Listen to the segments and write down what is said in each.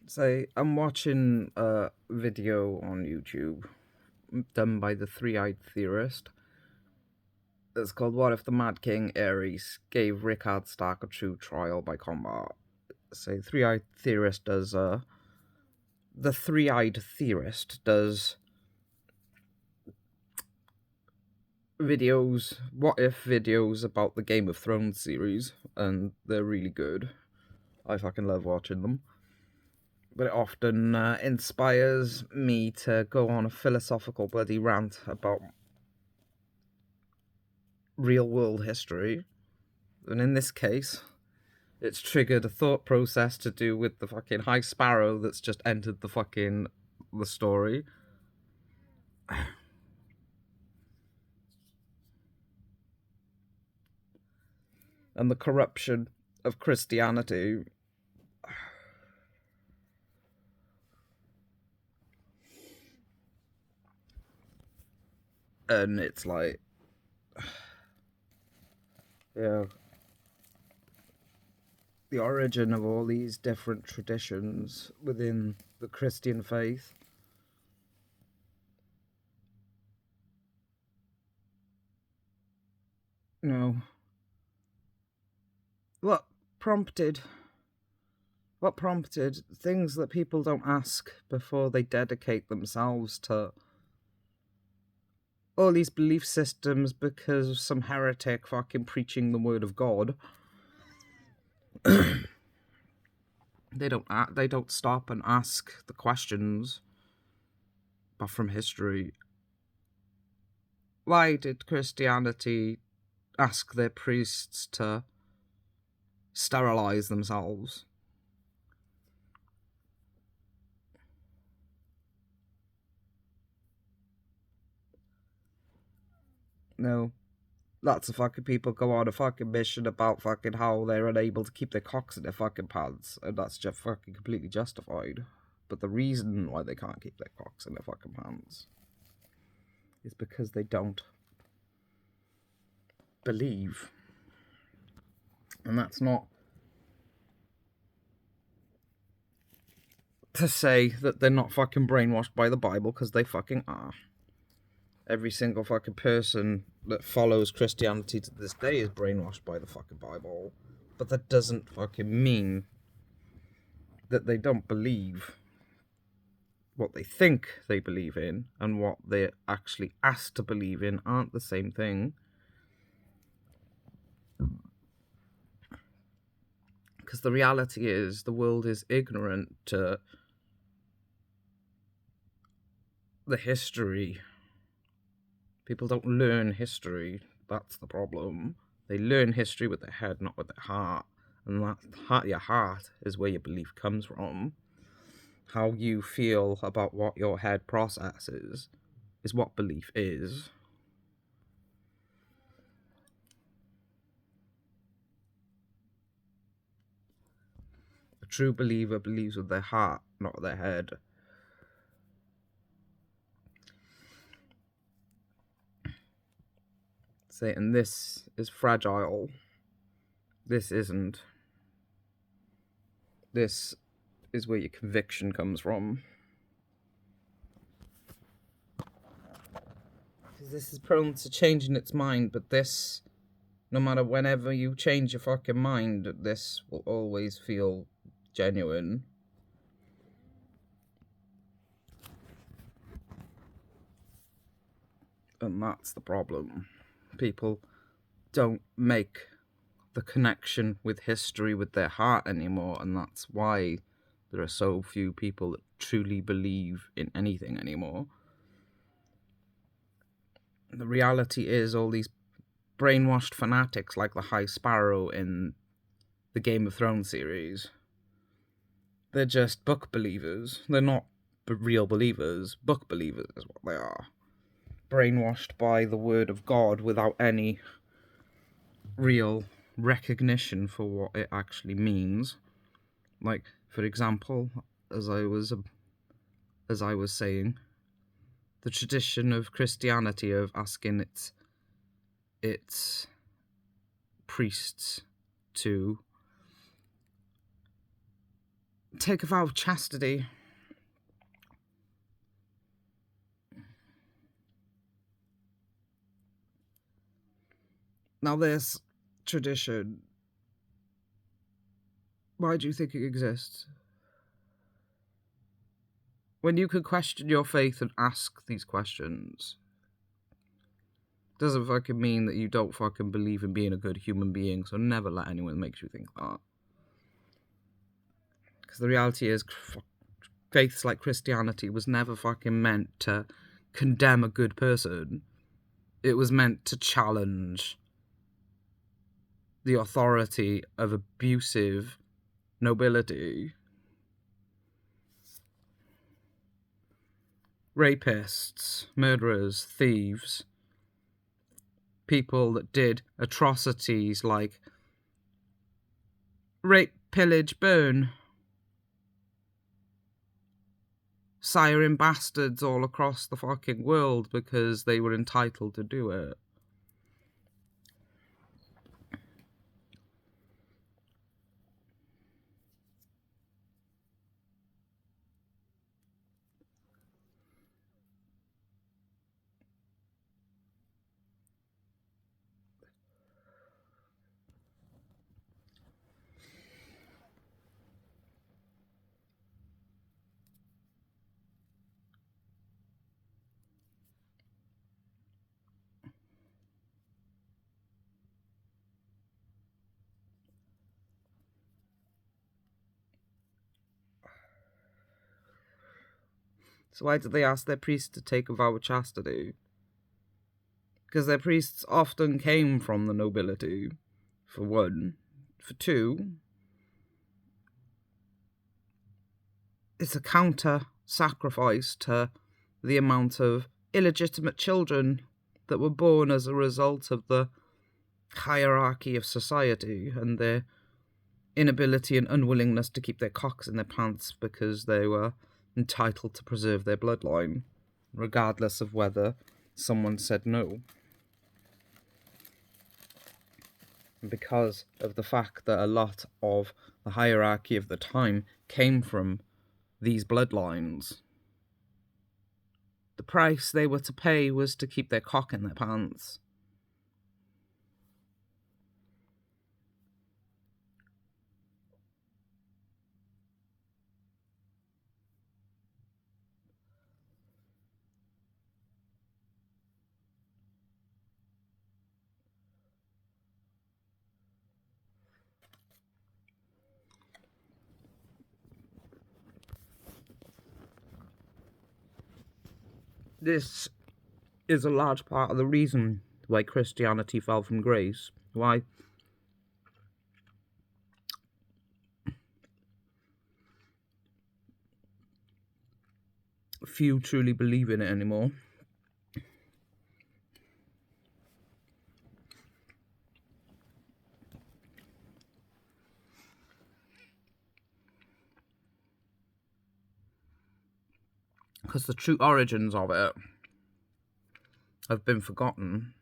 Say, I'm watching a video on YouTube done by the Three-Eyed Theorist. It's called What If the Mad King Ares Gave Rickard Stark a True Trial by Combat. Say, Three-Eyed Theorist does, the Three-Eyed Theorist does videos, what if videos about the Game of Thrones series, and they're really good. I fucking love watching them. But it often inspires me to go on a philosophical bloody rant about real world history. And in this case, it's triggered a thought process to do with the fucking High Sparrow that's just entered the story. And the corruption of Christianity. And it's like, yeah, the origin of all these different traditions within the Christian faith. You know, what prompted things that people don't ask before they dedicate themselves to all these belief systems because of some heretic fucking preaching the word of God. They don't stop and ask the questions, but from history. Why did Christianity ask their priests to sterilize themselves? No. Lots of fucking people go on a fucking mission about fucking how they're unable to keep their cocks in their fucking pants, and that's just fucking completely justified. But the reason why they can't keep their cocks in their fucking pants is because they don't believe. And that's not to say that they're not fucking brainwashed by the Bible, because they fucking are. Every single fucking person that follows Christianity to this day is brainwashed by the fucking Bible. But that doesn't fucking mean that they don't believe what they think they believe in and what they're actually asked to believe in aren't the same thing. Because the reality is the world is ignorant to the history. People don't learn history. That's the problem. They learn history with their head, not with their heart. And that your heart is where your belief comes from. How you feel about what your head processes is what belief is. A true believer believes with their heart, not their head. Satan, this is fragile. This isn't. This is where your conviction comes from. This is prone to changing its mind, but this, no matter whenever you change your fucking mind, this will always feel genuine. And that's the problem. People don't make the connection with history with their heart anymore, and that's why there are so few people that truly believe in anything anymore. The reality is all these brainwashed fanatics like the High Sparrow in the Game of Thrones series, they're just book believers. They're not real believers. Book believers is what they are. Brainwashed by the word of God without any real recognition for what it actually means. Like, for example, as I was saying, the tradition of Christianity of asking its priests to take a vow of chastity. Now this tradition, why do you think it exists? When you can question your faith and ask these questions, doesn't fucking mean that you don't fucking believe in being a good human being, so never let anyone make you think that. Because the reality is, faiths like Christianity was never fucking meant to condemn a good person. It was meant to challenge the authority of abusive nobility. Rapists, murderers, thieves, people that did atrocities like rape, pillage, burn, siring bastards all across the fucking world because they were entitled to do it. So why did they ask their priests to take a vow of chastity? Because their priests often came from the nobility, for one. For two, it's a counter-sacrifice to the amount of illegitimate children that were born as a result of the hierarchy of society and their inability and unwillingness to keep their cocks in their pants because they were entitled to preserve their bloodline, regardless of whether someone said no. And because of the fact that a lot of the hierarchy of the time came from these bloodlines, the price they were to pay was to keep their cock in their pants. This is a large part of the reason why Christianity fell from grace. Why few truly believe in it anymore. Because the true origins of it have been forgotten.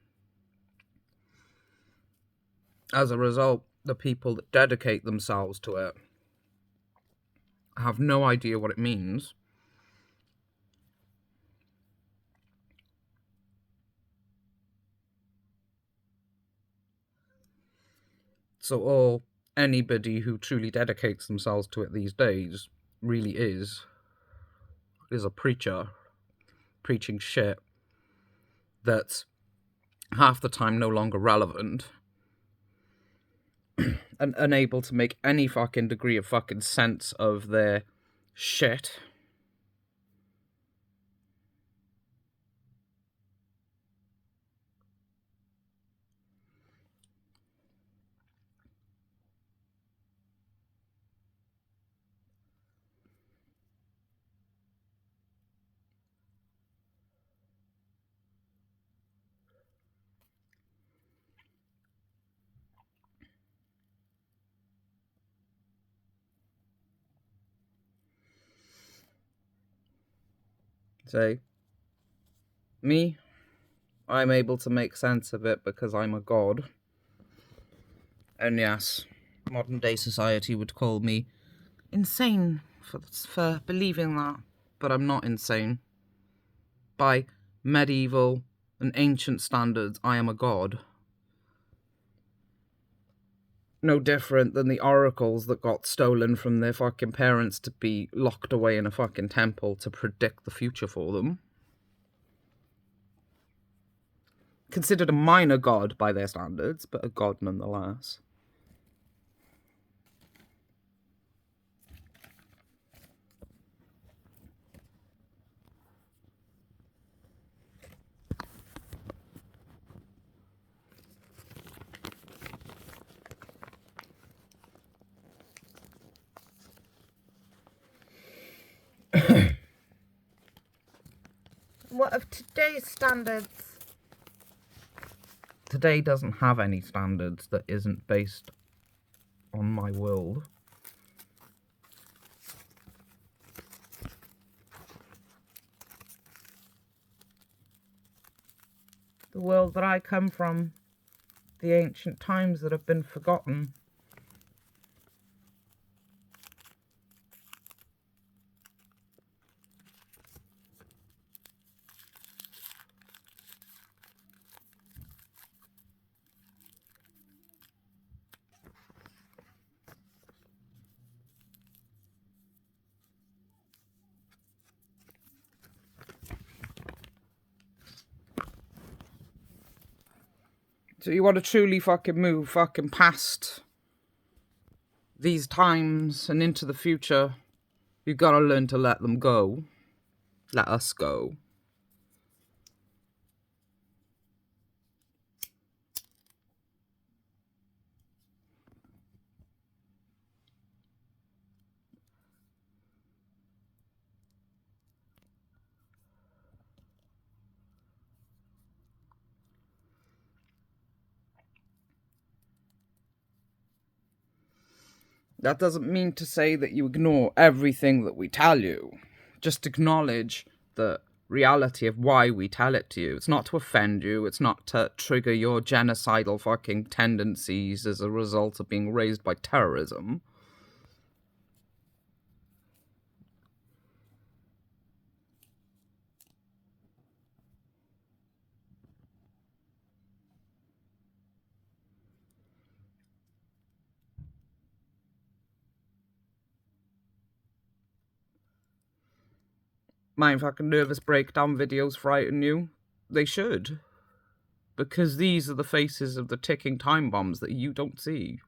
As a result, the people that dedicate themselves to it have no idea what it means. So all anybody who truly dedicates themselves to it these days really is a preacher preaching shit that's half the time no longer relevant and unable to make any fucking degree of fucking sense of their shit. Say, me, I'm able to make sense of it because I'm a god. And yes, modern day society would call me insane for believing that, but I'm not insane. By medieval and ancient standards, I am a god. No different than the oracles that got stolen from their fucking parents to be locked away in a fucking temple to predict the future for them. Considered a minor god by their standards, but a god nonetheless. What of today's standards? Today doesn't have any standards that isn't based on my world. The world that I come from, the ancient times that have been forgotten. So you want to truly fucking move fucking past these times and into the future, you gotta learn to let them go. Let us go. That doesn't mean to say that you ignore everything that we tell you. Just acknowledge the reality of why we tell it to you. It's not to offend you. It's not to trigger your genocidal fucking tendencies as a result of being raised by terrorism. My fucking nervous breakdown videos frighten you? They should. Because these are the faces of the ticking time bombs that you don't see.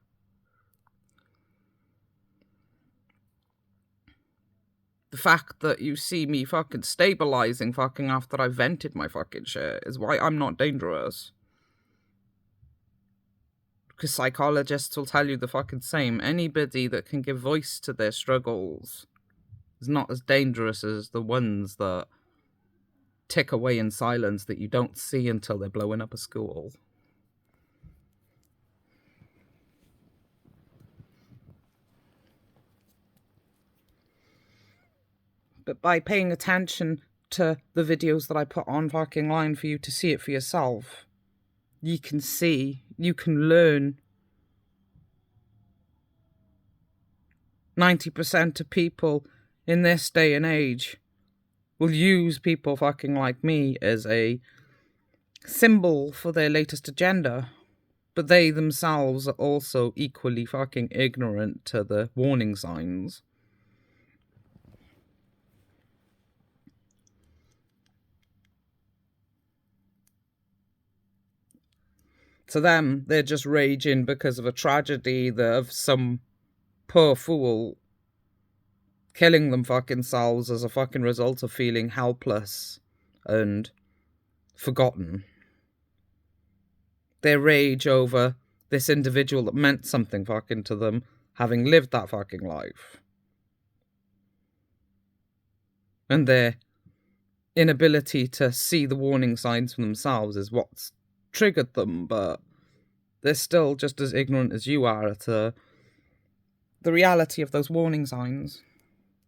The fact that you see me fucking stabilizing fucking after I vented my fucking shit is why I'm not dangerous. Because psychologists will tell you the fucking same. Anybody that can give voice to their struggles is not as dangerous as the ones that tick away in silence that you don't see until they're blowing up a school. But by paying attention to the videos that I put on fucking line for you to see it for yourself, you can see, you can learn. 90% of people in this day and age will use people fucking like me as a symbol for their latest agenda. But they themselves are also equally fucking ignorant to the warning signs. To them, they're just raging because of a tragedy of some poor fool killing them fucking selves as a fucking result of feeling helpless and forgotten. Their rage over this individual that meant something fucking to them having lived that fucking life. And their inability to see the warning signs for themselves is what's triggered them, but they're still just as ignorant as you are to the reality of those warning signs.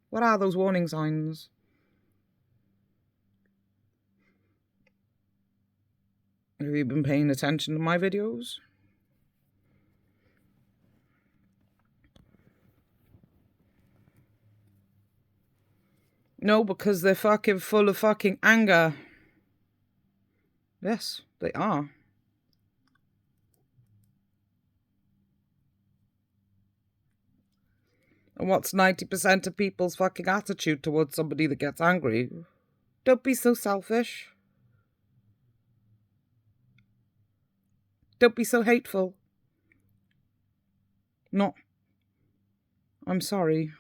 What are those warning signs? Have you been paying attention to my videos? No, because they're fucking full of fucking anger. Yes, they are. And what's 90% of people's fucking attitude towards somebody that gets angry? Don't be so selfish. Don't be so hateful. No. I'm sorry.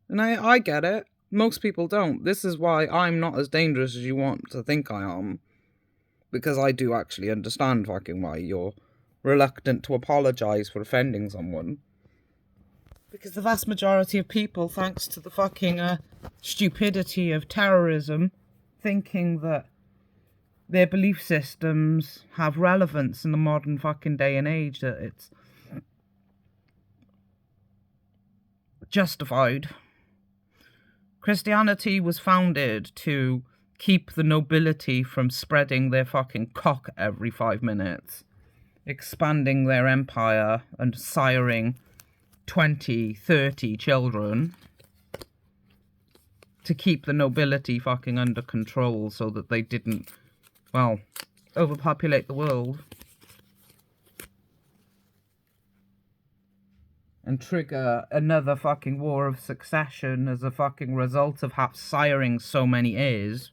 And I get it. Most people don't. This is why I'm not as dangerous as you want to think I am. Because I do actually understand fucking why you're reluctant to apologise for offending someone. Because the vast majority of people, thanks to the fucking stupidity of terrorism, thinking that their belief systems have relevance in the modern fucking day and age, that it's justified. Christianity was founded to keep the nobility from spreading their fucking cock every 5 minutes, expanding their empire and siring 20, 30 children, to keep the nobility fucking under control so that they didn't, well, overpopulate the world and trigger another fucking war of succession as a fucking result of siring so many heirs.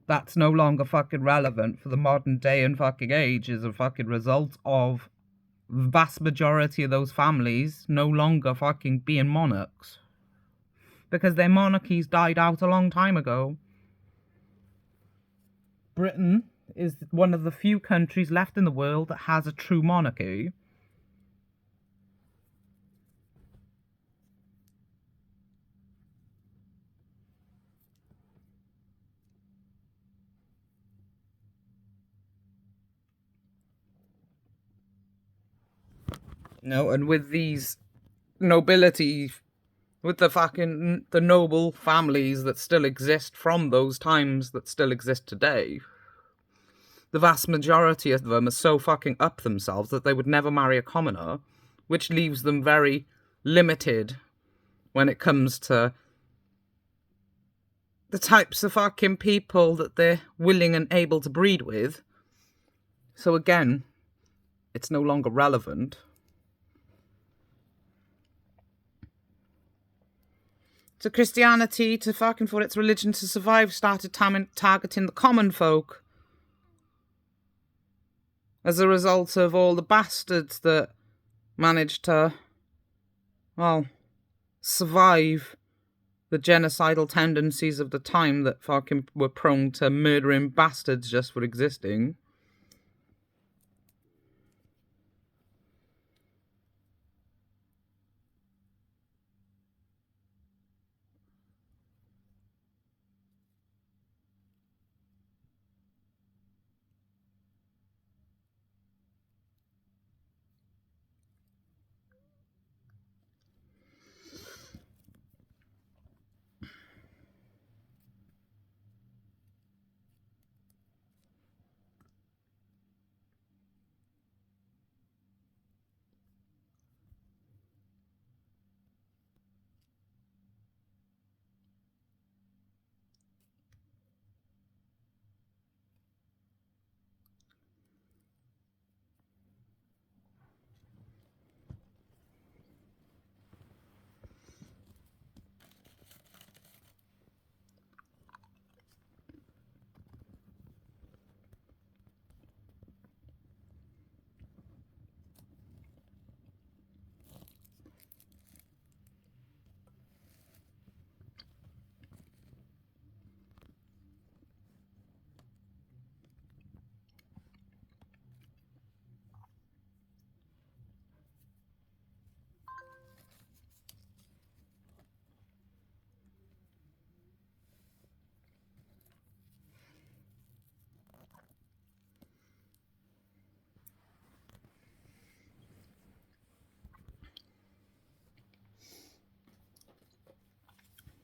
That's no longer fucking relevant for the modern day and fucking age, is a fucking result of the vast majority of those families no longer fucking being monarchs. Because their monarchies died out a long time ago. Britain is one of the few countries left in the world that has a true monarchy. No, and with these nobility, with the noble families that still exist from those times that still exist today, the vast majority of them are so fucking up themselves that they would never marry a commoner, which leaves them very limited when it comes to the types of fucking people that they're willing and able to breed with. So again, it's no longer relevant. So Christianity, to fucking for its religion to survive, started targeting the common folk as a result of all the bastards that managed to, well, survive the genocidal tendencies of the time that fucking were prone to murdering bastards just for existing.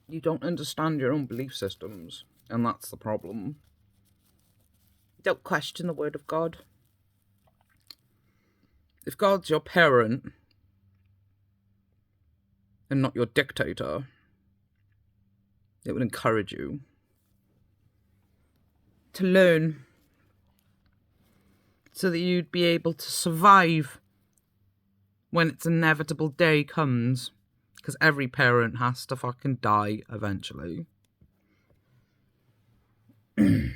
You don't understand your own belief systems, and that's the problem. Don't question the word of God. If God's your parent and not your dictator, it would encourage you to learn so that you'd be able to survive when its inevitable day comes. Because every parent has to fucking die eventually. No,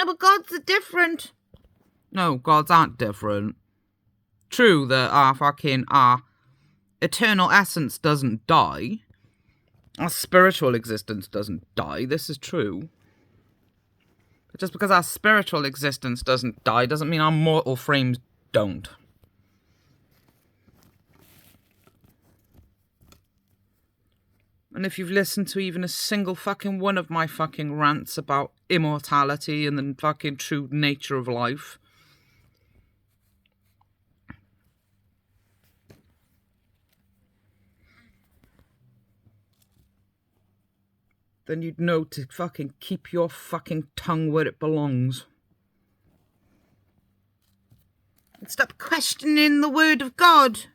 but gods are different. No, gods aren't different. True that our eternal essence doesn't die. Our spiritual existence doesn't die. This is true. But just because our spiritual existence doesn't die doesn't mean our mortal frames don't. And if you've listened to even a single fucking one of my fucking rants about immortality and the fucking true nature of life, then you'd know to fucking keep your fucking tongue where it belongs. And stop questioning the word of God.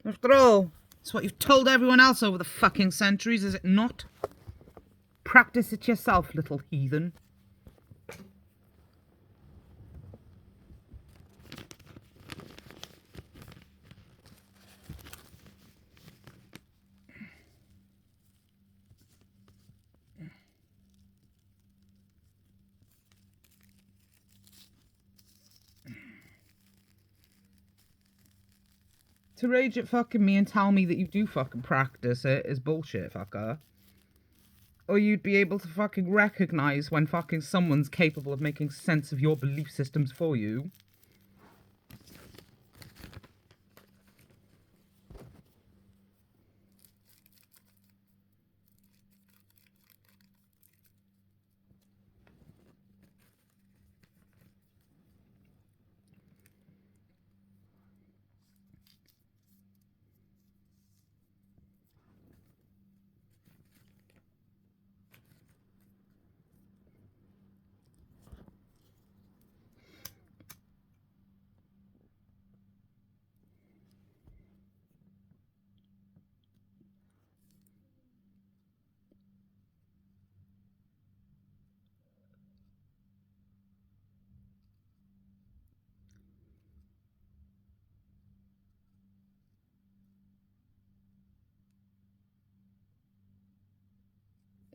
After all, it's what you've told everyone else over the fucking centuries, is it not? Practice it yourself, little heathen. To rage at fucking me and tell me that you do fucking practice it is bullshit, fucker. Or you'd be able to fucking recognise when fucking someone's capable of making sense of your belief systems for you.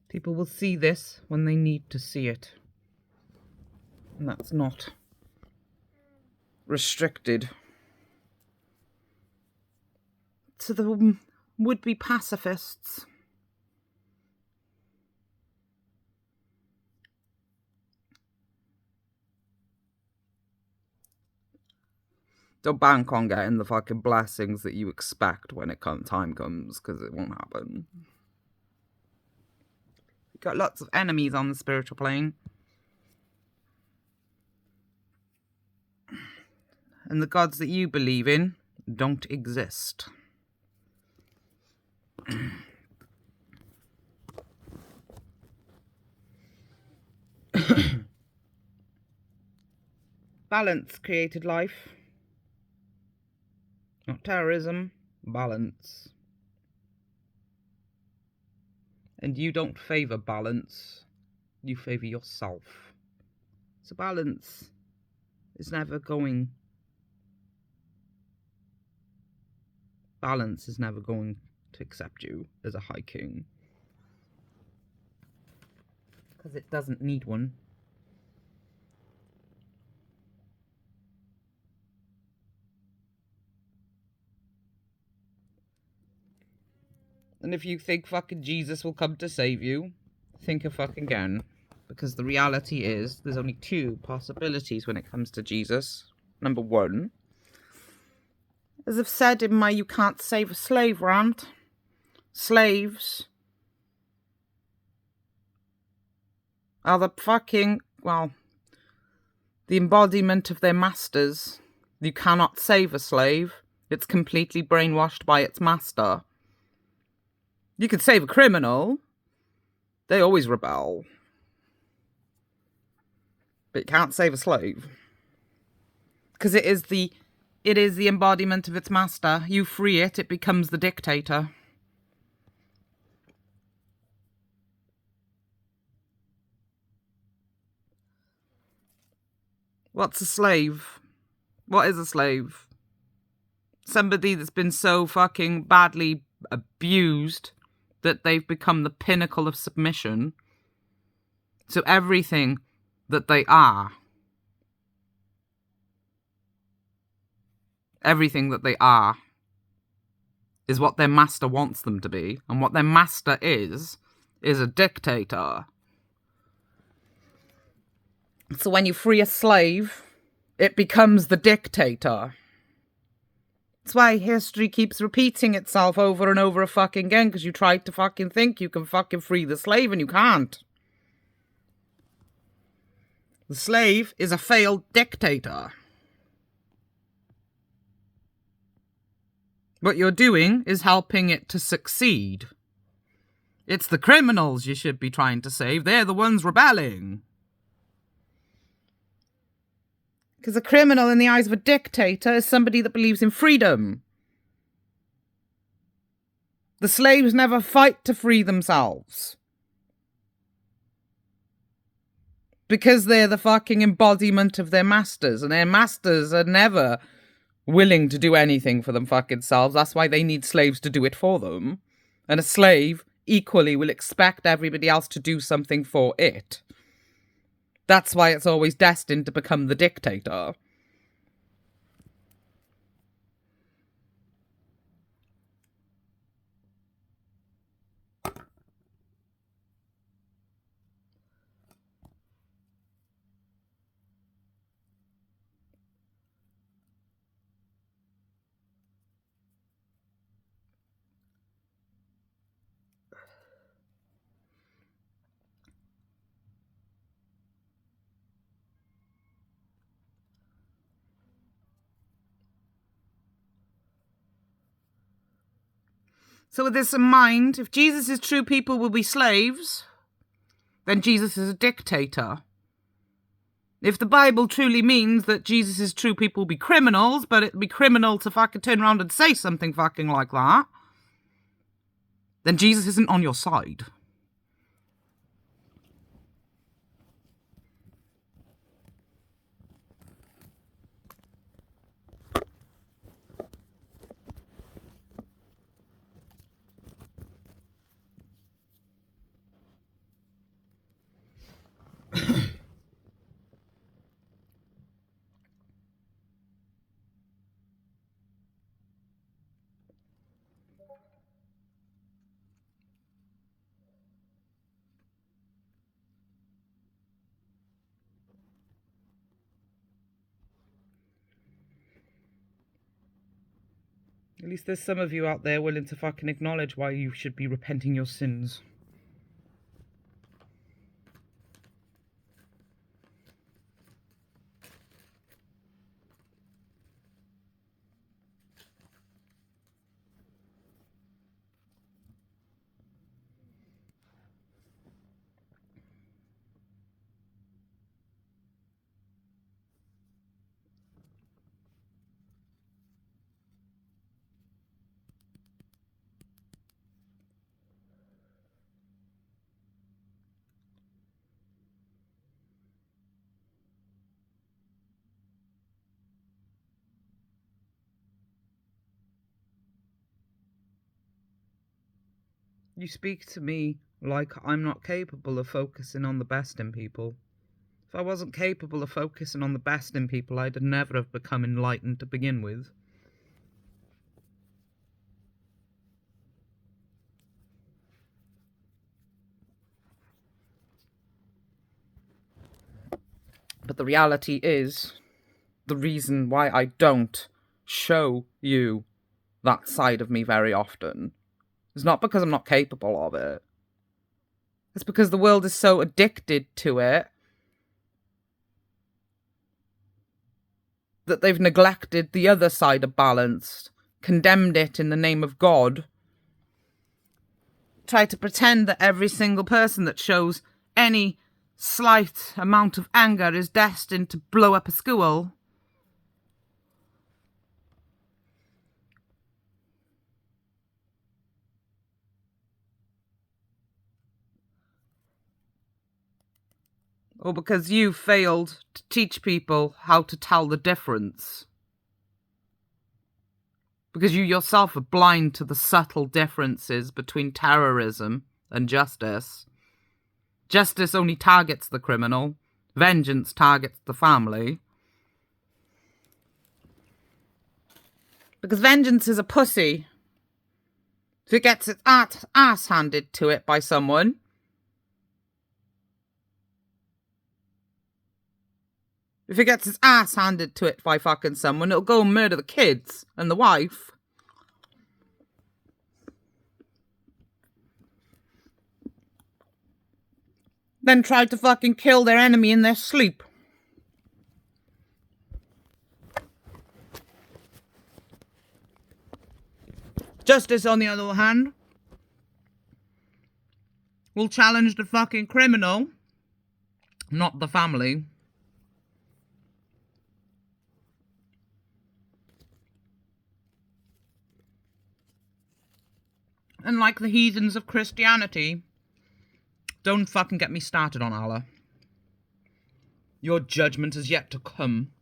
People will see this when they need to see it. And that's not restricted to the would-be pacifists. Don't bank on getting the fucking blessings that you expect when time comes, because it won't happen. You've got lots of enemies on the spiritual plane. And the gods that you believe in don't exist. Balance created life. Not terrorism, balance. And you don't favour balance, you favour yourself. So balance is never going... Balance is never going to accept you as a High King. Because it doesn't need one. And if you think fucking Jesus will come to save you, think a fucking again. Because the reality is, there's only two possibilities when it comes to Jesus. Number one, as I've said in my You Can't Save a Slave rant, Slaves are the embodiment of their masters. You cannot save a slave. It's completely brainwashed by its master. You can save a criminal. They always rebel. But you can't save a slave. Because it is the embodiment of its master. You free it, it becomes the dictator. What's a slave? What is a slave? Somebody that's been so fucking badly abused that they've become the pinnacle of submission. So everything that they are, is what their master wants them to be. And what their master is a dictator. So when you free a slave, it becomes the dictator. That's why history keeps repeating itself over and over again, because you try to fucking think you can fucking free the slave and you can't. The slave is a failed dictator. What you're doing is helping it to succeed. It's the criminals you should be trying to save. They're the ones rebelling. Because a criminal in the eyes of a dictator is somebody that believes in freedom. The slaves never fight to free themselves. Because they're the fucking embodiment of their masters. And their masters are never willing to do anything for them fucking selves. That's why they need slaves to do it for them. And a slave equally will expect everybody else to do something for it. That's why it's always destined to become the dictator. So with this in mind, if Jesus' true people will be slaves, then Jesus is a dictator. If the Bible truly means that Jesus' true people will be criminals, but it'd be criminal to fucking turn around and say something fucking like that, then Jesus isn't on your side. At least there's some of you out there willing to fucking acknowledge why you should be repenting your sins. You speak to me like I'm not capable of focusing on the best in people. If I wasn't capable of focusing on the best in people, I'd never have become enlightened to begin with. But the reality is, the reason why I don't show you that side of me very often It's not because I'm not capable of it. It's because the world is so addicted to it that they've neglected the other side of balance, condemned it in the name of God, try to pretend that every single person that shows any slight amount of anger is destined to blow up a school. Or because you failed to teach people how to tell the difference. Because you yourself are blind to the subtle differences between terrorism and justice. Justice only targets the criminal. Vengeance targets the family. Because vengeance is a pussy. If it gets its ass handed to it by someone, if it gets its ass handed to it by fucking someone, it'll go and murder the kids and the wife. Then try to fucking kill their enemy in their sleep. Justice, on the other hand, will challenge the fucking criminal, not the family. And like the heathens of Christianity, don't fucking get me started on Allah. Your judgment is yet to come.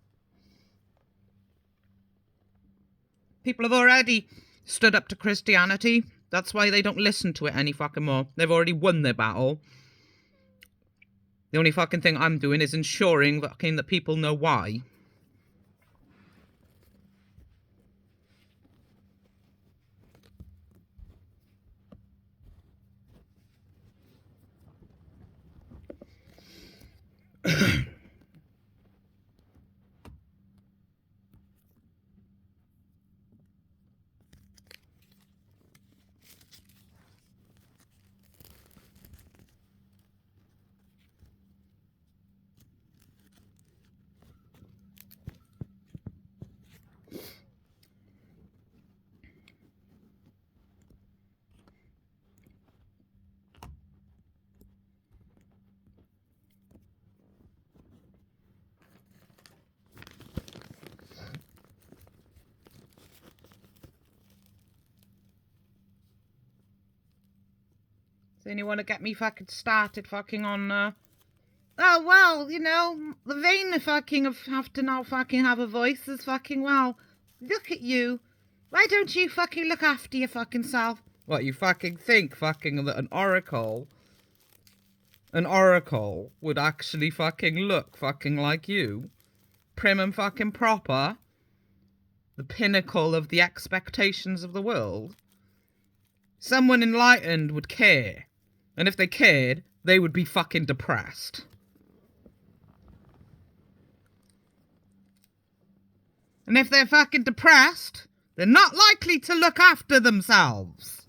People have already stood up to Christianity. That's why they don't listen to it any fucking more. They've already won their battle. The only fucking thing I'm doing is ensuring that people know why. Then you want to get me fucking started fucking on, oh, well, you know, the vain fucking have to now fucking have a voice as fucking, well, look at you. Why don't you fucking look after your fucking self? What, you fucking think fucking that an oracle would actually fucking look fucking like you? Prim and fucking proper? The pinnacle of the expectations of the world? Someone enlightened would care. And if they cared, they would be fucking depressed. And if they're fucking depressed, they're not likely to look after themselves.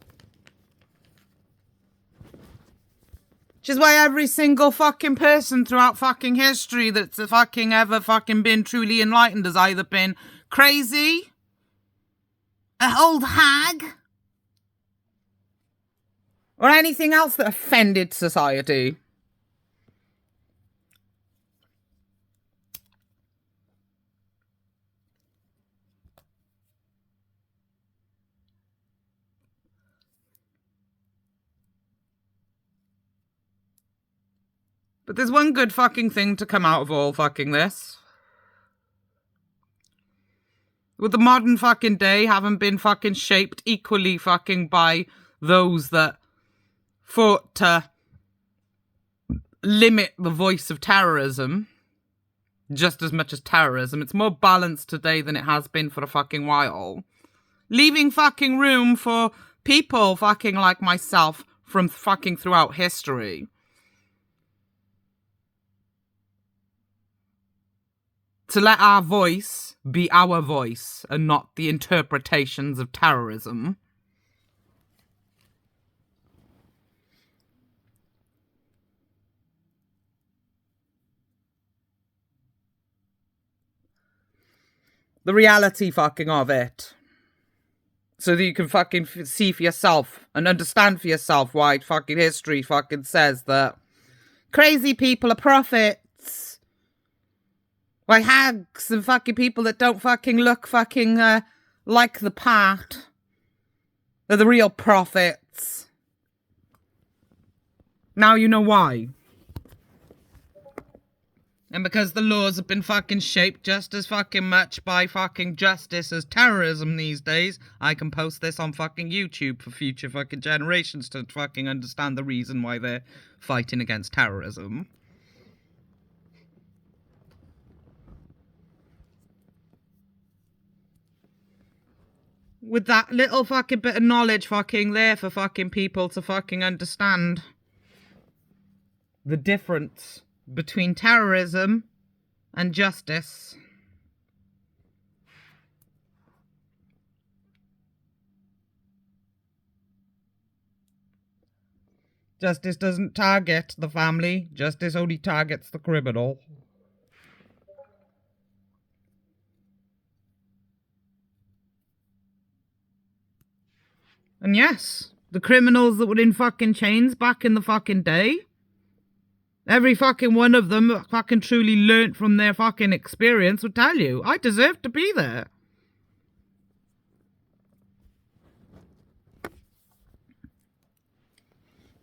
Which is why every single fucking person throughout fucking history that's fucking ever fucking been truly enlightened has either been crazy, an old hag, or anything else that offended society. But there's one good fucking thing to come out of all fucking this. With the modern fucking day having been fucking shaped equally fucking by those that fought to limit the voice of terrorism just as much as terrorism. It's more balanced today than it has been for a fucking while. Leaving fucking room for people fucking like myself from fucking throughout history. To let our voice be our voice and not the interpretations of terrorism. the reality fucking of it. So that you can fucking see for yourself and understand for yourself why fucking history fucking says that crazy people are prophets. Why hags and fucking people that don't fucking look fucking like the part are the real prophets. Now you know why. And because the laws have been fucking shaped just as fucking much by fucking justice as terrorism these days, I can post this on fucking YouTube for future fucking generations to fucking understand the reason why they're fighting against terrorism. With that little fucking bit of knowledge fucking there for fucking people to fucking understand the difference between terrorism and justice. Justice doesn't target the family. Justice only targets the criminal. And yes, the criminals that were in fucking chains back in the fucking day, every fucking one of them fucking truly learnt from their fucking experience would tell you, I deserve to be there.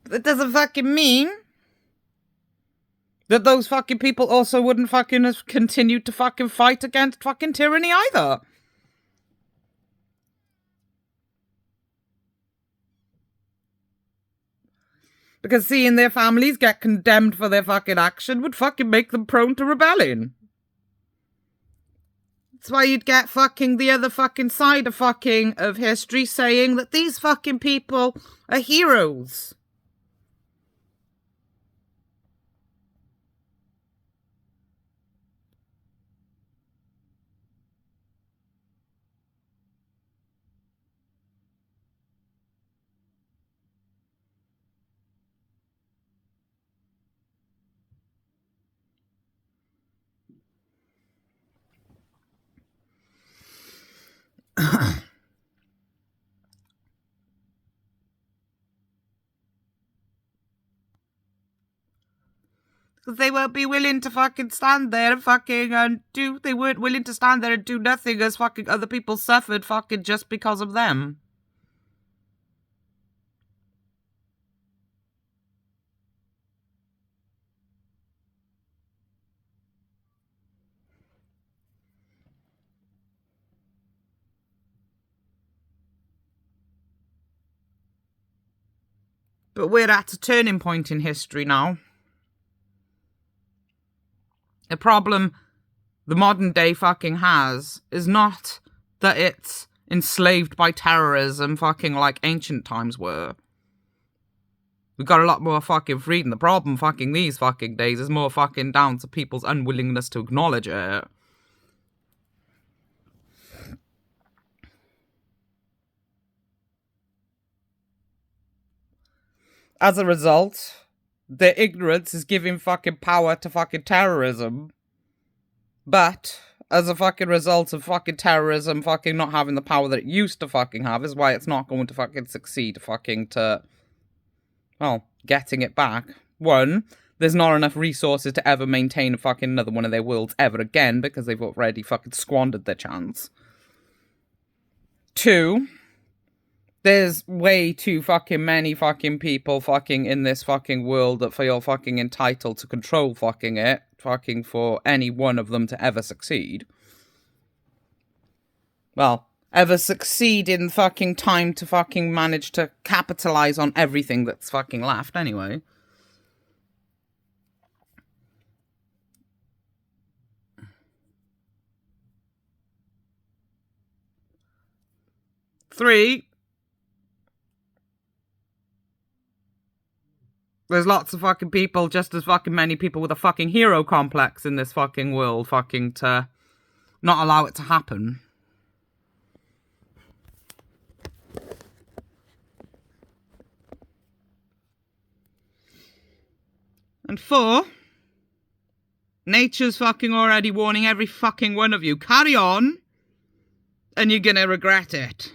That doesn't fucking mean that those fucking people also wouldn't fucking have continued to fucking fight against fucking tyranny either. Because seeing their families get condemned for their fucking action would fucking make them prone to rebelling. That's why you'd get fucking the other fucking side of history saying that these fucking people are heroes. They won't be willing to fucking stand there and fucking they weren't willing to stand there and do nothing as fucking other people suffered fucking just because of them. But we're at a turning point in history now. The problem the modern day fucking has is not that it's enslaved by terrorism fucking like ancient times were. We've got a lot more fucking freedom. The problem fucking these fucking days is more fucking down to people's unwillingness to acknowledge it. As a result, their ignorance is giving fucking power to fucking terrorism. But, as a fucking result of fucking terrorism fucking not having the power that it used to fucking have, is why it's not going to fucking succeed fucking to, well, getting it back. One, there's not enough resources to ever maintain fucking another one of their worlds ever again, because they've already fucking squandered their chance. Two, there's way too fucking many fucking people fucking in this fucking world that feel fucking entitled to control fucking it, fucking for any one of them to ever succeed. Well, ever succeed in fucking time to fucking manage to capitalize on everything that's fucking left anyway. Three, there's lots of fucking people, just as fucking many people with a fucking hero complex in this fucking world, fucking to not allow it to happen. And four, nature's fucking already warning every fucking one of you. Carry on. And you're gonna regret it.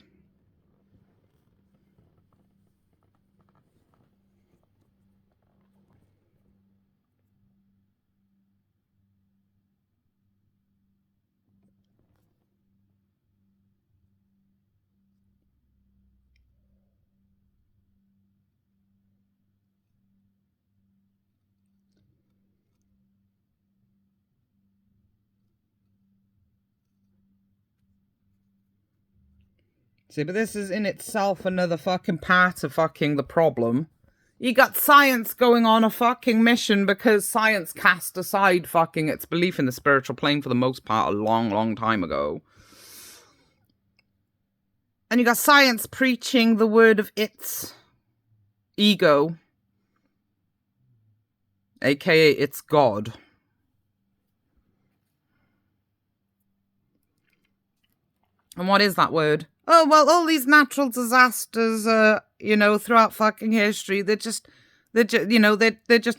See, but this is in itself another fucking part of fucking the problem. You got science going on a fucking mission because science cast aside fucking its belief in the spiritual plane for the most part a long, long time ago. And you got science preaching the word of its ego, aka its God. And what is that word? Oh, well, all these natural disasters, throughout fucking history, they're just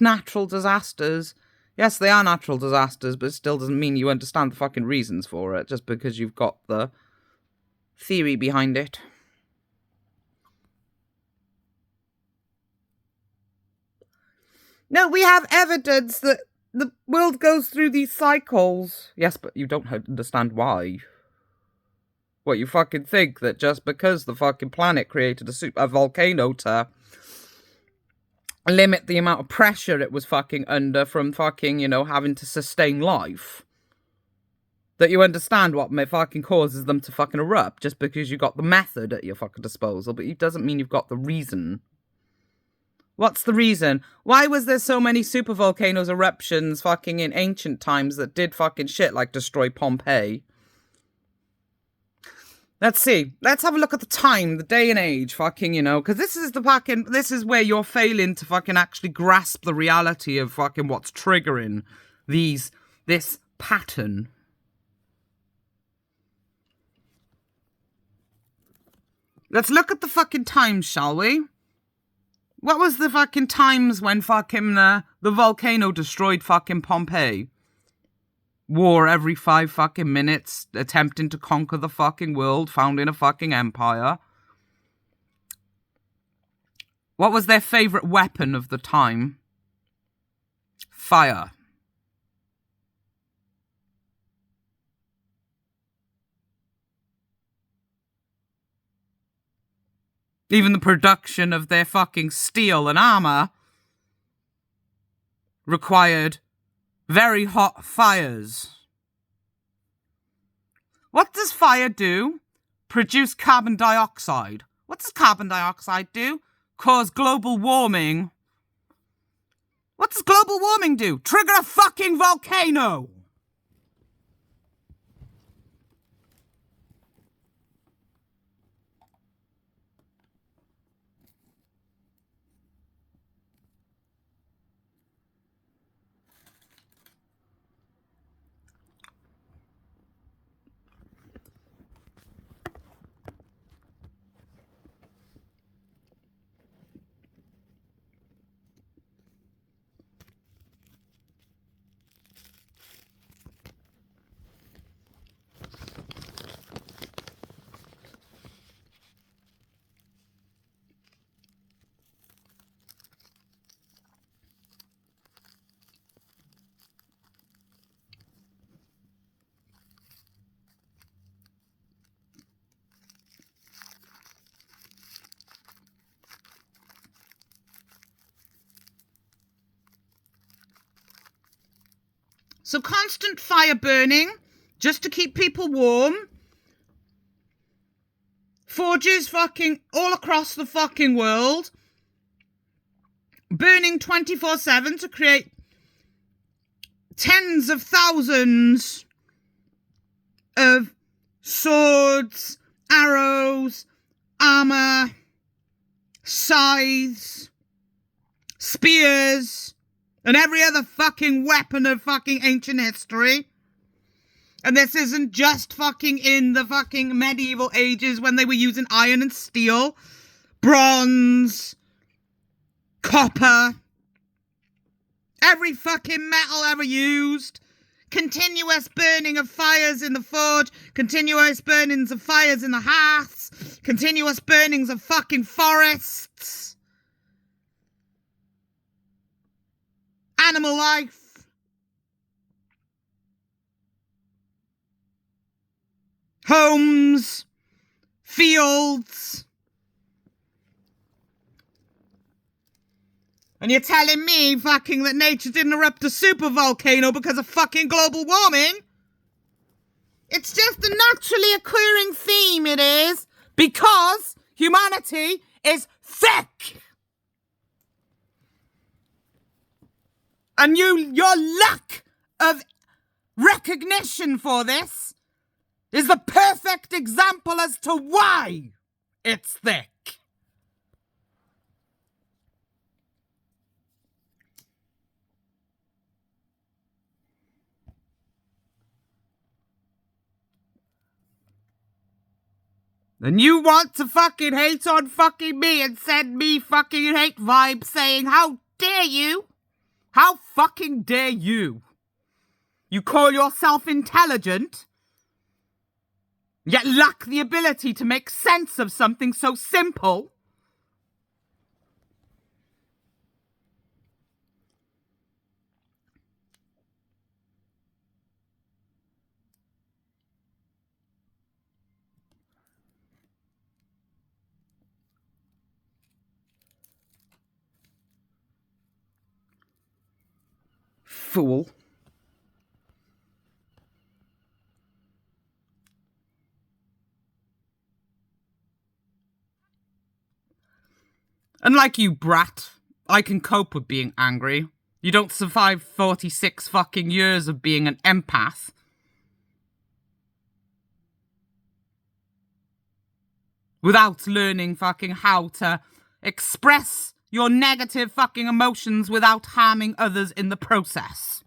natural disasters. Yes, they are natural disasters, but it still doesn't mean you understand the fucking reasons for it, just because you've got the theory behind it. No, we have evidence that the world goes through these cycles. Yes, but you don't understand why. What, you fucking think that just because the fucking planet created a volcano to limit the amount of pressure it was fucking under from fucking, having to sustain life, that you understand what fucking causes them to fucking erupt just because you got the method at your fucking disposal, but it doesn't mean you've got the reason. What's the reason? Why was there so many supervolcanoes eruptions fucking in ancient times that did fucking shit like destroy Pompeii? Let's see. Let's have a look at the time, the day and age, fucking, because this is where you're failing to fucking actually grasp the reality of fucking what's triggering this pattern. Let's look at the fucking times, shall we? What was the fucking times when fucking the volcano destroyed fucking Pompeii? War every 5 fucking minutes, attempting to conquer the fucking world, founding a fucking empire. What was their favourite weapon of the time? Fire. Even the production of their fucking steel and armour required very hot fires. What does fire do? Produce carbon dioxide. What does carbon dioxide do? Cause global warming. What does global warming do? Trigger a fucking volcano! So constant fire burning, just to keep people warm. Forges fucking all across the fucking world. Burning 24/7 to create tens of thousands of swords, arrows, armor, scythes, spears, and every other fucking weapon of fucking ancient history. And this isn't just fucking in the fucking medieval ages when they were using iron and steel, bronze, copper, every fucking metal ever used, continuous burning of fires in the forge, continuous burnings of fires in the hearths, continuous burnings of fucking forests, animal life, homes, fields. And you're telling me fucking that nature didn't erupt a super volcano because of fucking global warming? It's just a naturally occurring theme, it is. Because humanity is thick. And your lack of recognition for this is the perfect example as to why it's thick. And you want to fucking hate on fucking me and send me fucking hate vibes saying, how dare you? How fucking dare you? You call yourself intelligent, yet lack the ability to make sense of something so simple? Fool. Unlike you, brat, I can cope with being angry. You don't survive 46 fucking years of being an empath. Without learning fucking how to express your negative fucking emotions without harming others in the process.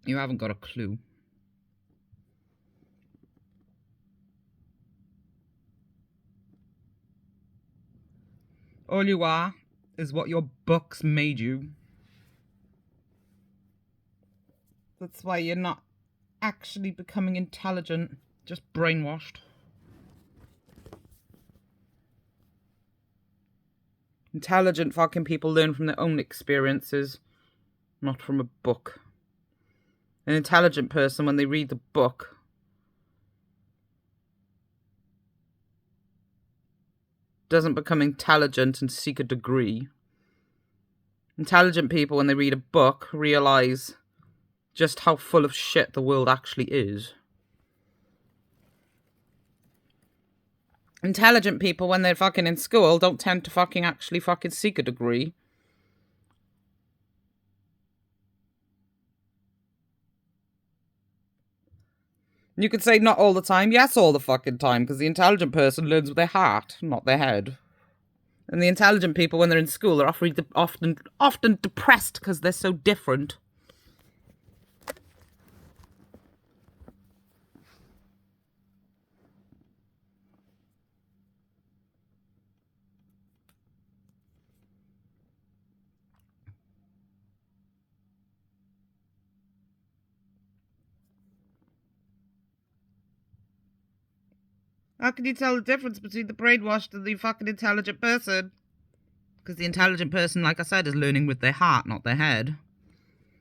You haven't got a clue. All you are is what your books made you. That's why you're not actually becoming intelligent, just brainwashed. Intelligent fucking people learn from their own experiences, not from a book. An intelligent person, when they read the book, doesn't become intelligent and seek a degree. Intelligent people, when they read a book, realise just how full of shit the world actually is. Intelligent people, when they're fucking in school, don't tend to fucking actually fucking seek a degree. You could say not all the time. Yes, all the fucking time, because the intelligent person learns with their heart, not their head. And the intelligent people, when they're in school, are often depressed because they're so different. How can you tell the difference between the brainwashed and the fucking intelligent person? Because the intelligent person, like I said, is learning with their heart, not their head.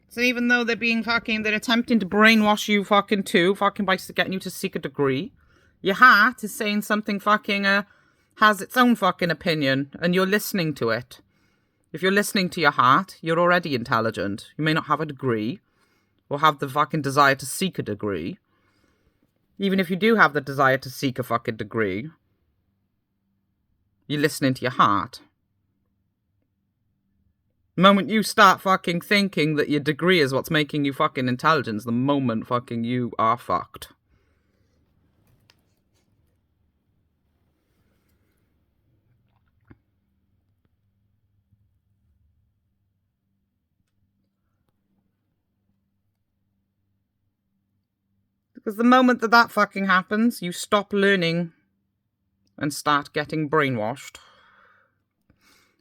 So even though they're attempting to brainwash you fucking too, fucking by getting you to seek a degree, your heart is saying something fucking, has its own fucking opinion, and you're listening to it. If you're listening to your heart, you're already intelligent. You may not have a degree, or have the fucking desire to seek a degree. Even if you do have the desire to seek a fucking degree, you're listening to your heart. The moment you start fucking thinking that your degree is what's making you fucking intelligent, the moment fucking you are fucked. Because the moment that fucking happens, you stop learning and start getting brainwashed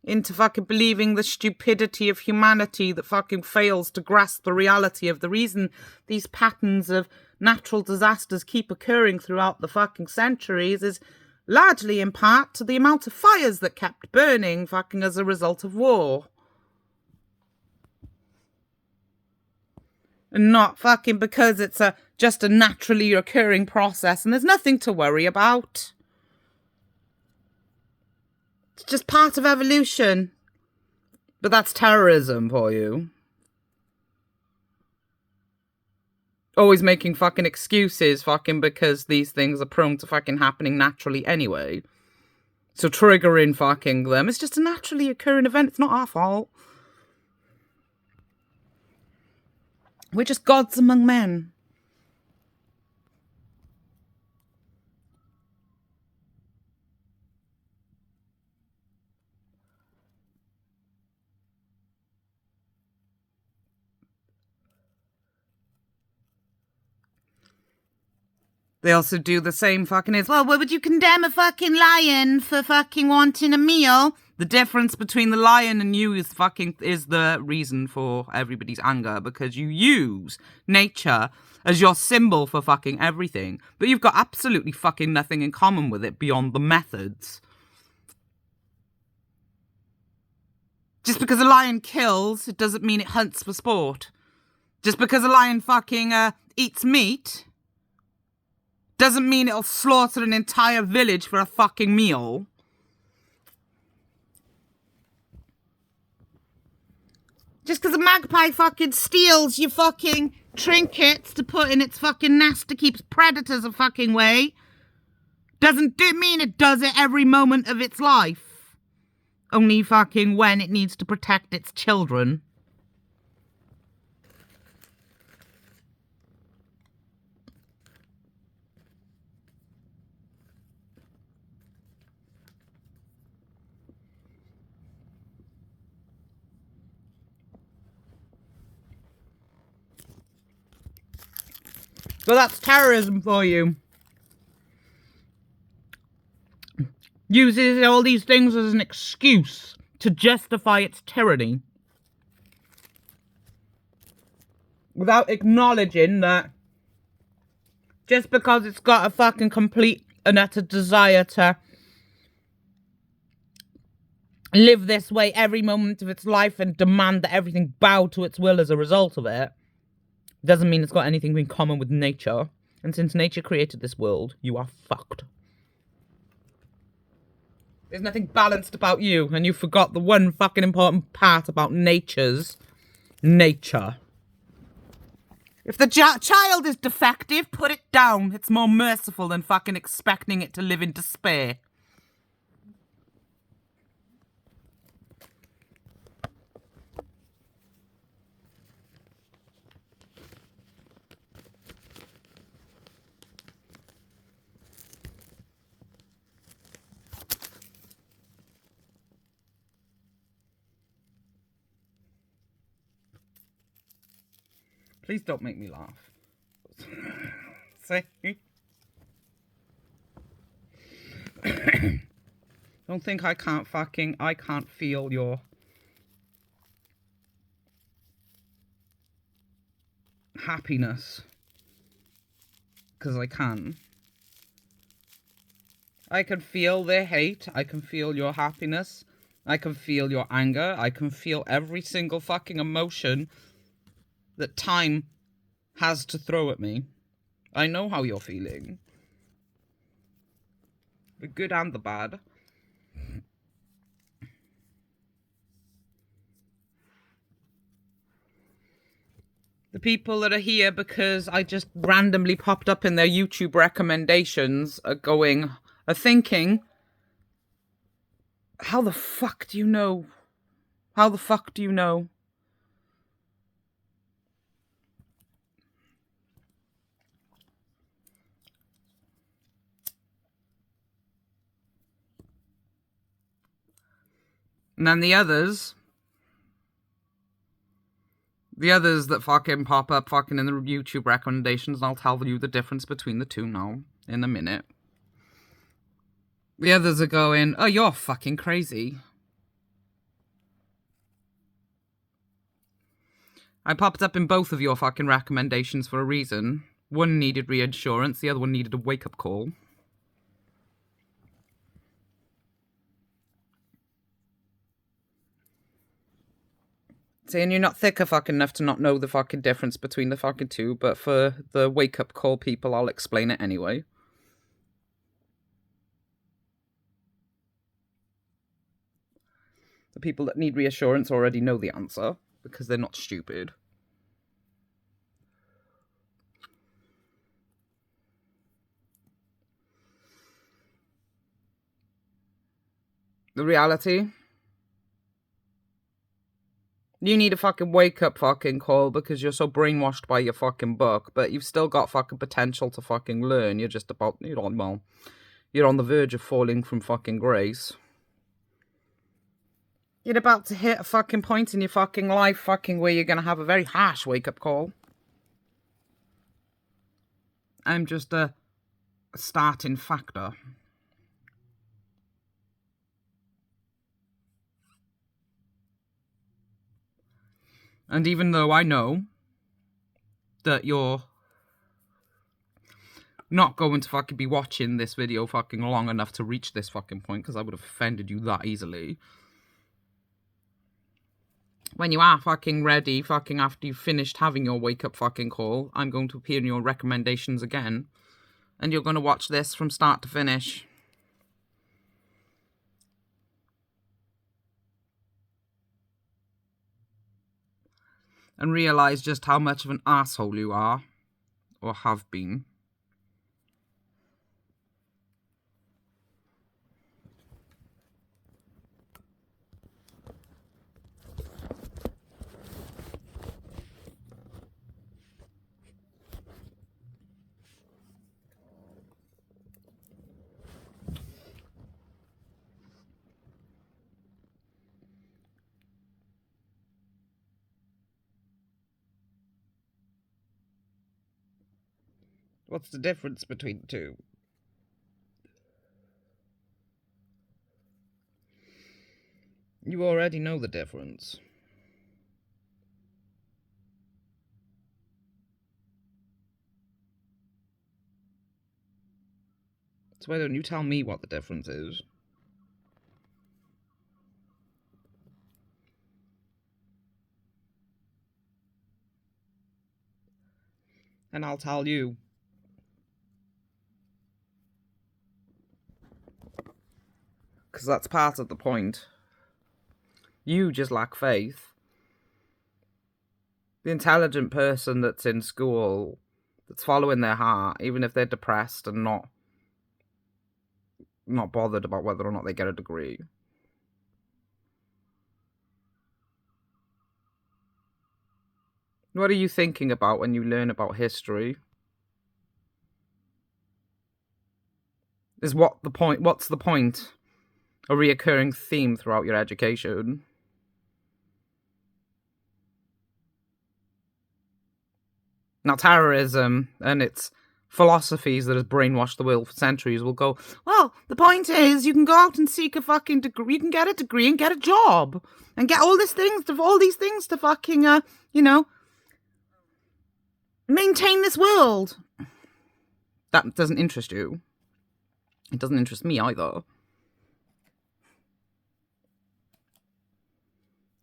into fucking believing the stupidity of humanity that fucking fails to grasp the reality of the reason these patterns of natural disasters keep occurring throughout the fucking centuries is largely in part to the amount of fires that kept burning fucking as a result of war. And not fucking because it's just a naturally occurring process and there's nothing to worry about. It's just part of evolution. But that's terrorism for you. Always making fucking excuses fucking because these things are prone to fucking happening naturally anyway. So triggering fucking them, it's just a naturally occurring event. It's not our fault. We're just gods among men. They also do the same fucking as, well, would you condemn a fucking lion for fucking wanting a meal? The difference between the lion and you is the reason for everybody's anger, because you use nature as your symbol for fucking everything, but you've got absolutely fucking nothing in common with it beyond the methods. Just because a lion kills, it doesn't mean it hunts for sport. Just because a lion fucking eats meat doesn't mean it'll slaughter an entire village for a fucking meal. Just because a magpie fucking steals your fucking trinkets to put in its fucking nest to keep predators a fucking way doesn't mean it does it every moment of its life. Only fucking when it needs to protect its children. So that's terrorism for you. Uses all these things as an excuse to justify its tyranny. Without acknowledging that just because it's got a fucking complete and utter desire to live this way every moment of its life and demand that everything bow to its will as a result of it, doesn't mean it's got anything in common with nature. And since nature created this world, you are fucked. There's nothing balanced about you, and you forgot the one fucking important part about nature. If the child is defective, put it down. It's more merciful than fucking expecting it to live in despair. Please don't make me laugh. See? Don't think I can't feel your happiness. Because I can. I can feel their hate. I can feel your happiness. I can feel your anger. I can feel every single fucking emotion that time has to throw at me. I know how you're feeling. The good and the bad. The people that are here because I just randomly popped up in their YouTube recommendations are thinking, how the fuck do you know? How the fuck do you know? And then the others that fucking pop up fucking in the YouTube recommendations, and I'll tell you the difference between the two now in a minute. The others are going, oh, you're fucking crazy. I popped up in both of your fucking recommendations for a reason. One needed reassurance, the other one needed a wake-up call. Saying you're not thicker fucking enough to not know the fucking difference between the fucking two, but for the wake-up call people, I'll explain it anyway. The people that need reassurance already know the answer, because they're not stupid. The reality... You need a fucking wake-up fucking call because you're so brainwashed by your fucking book, but you've still got fucking potential to fucking learn. You're just about, you're on the verge of falling from fucking grace. You're about to hit a fucking point in your fucking life fucking where you're going to have a very harsh wake-up call. I'm just a starting factor. And even though I know that you're not going to fucking be watching this video fucking long enough to reach this fucking point, because I would have offended you that easily. When you are fucking ready, fucking after you've finished having your wake-up fucking call, I'm going to appear in your recommendations again. And you're going to watch this from start to finish. And realise just how much of an asshole you are. Or have been. What's the difference between the two? You already know the difference. So why don't you tell me what the difference is? And I'll tell you. Because that's part of the point. You just lack faith. The intelligent person that's in school, that's following their heart, even if they're depressed and not bothered about whether or not they get a degree. What are you thinking about when you learn about history? What's the point? A reoccurring theme throughout your education. Now, terrorism and its philosophies that has brainwashed the world for centuries will go, well, the point is you can go out and seek a fucking degree, you can get a degree and get a job and get all these things to fucking, maintain this world. That doesn't interest you. It doesn't interest me either.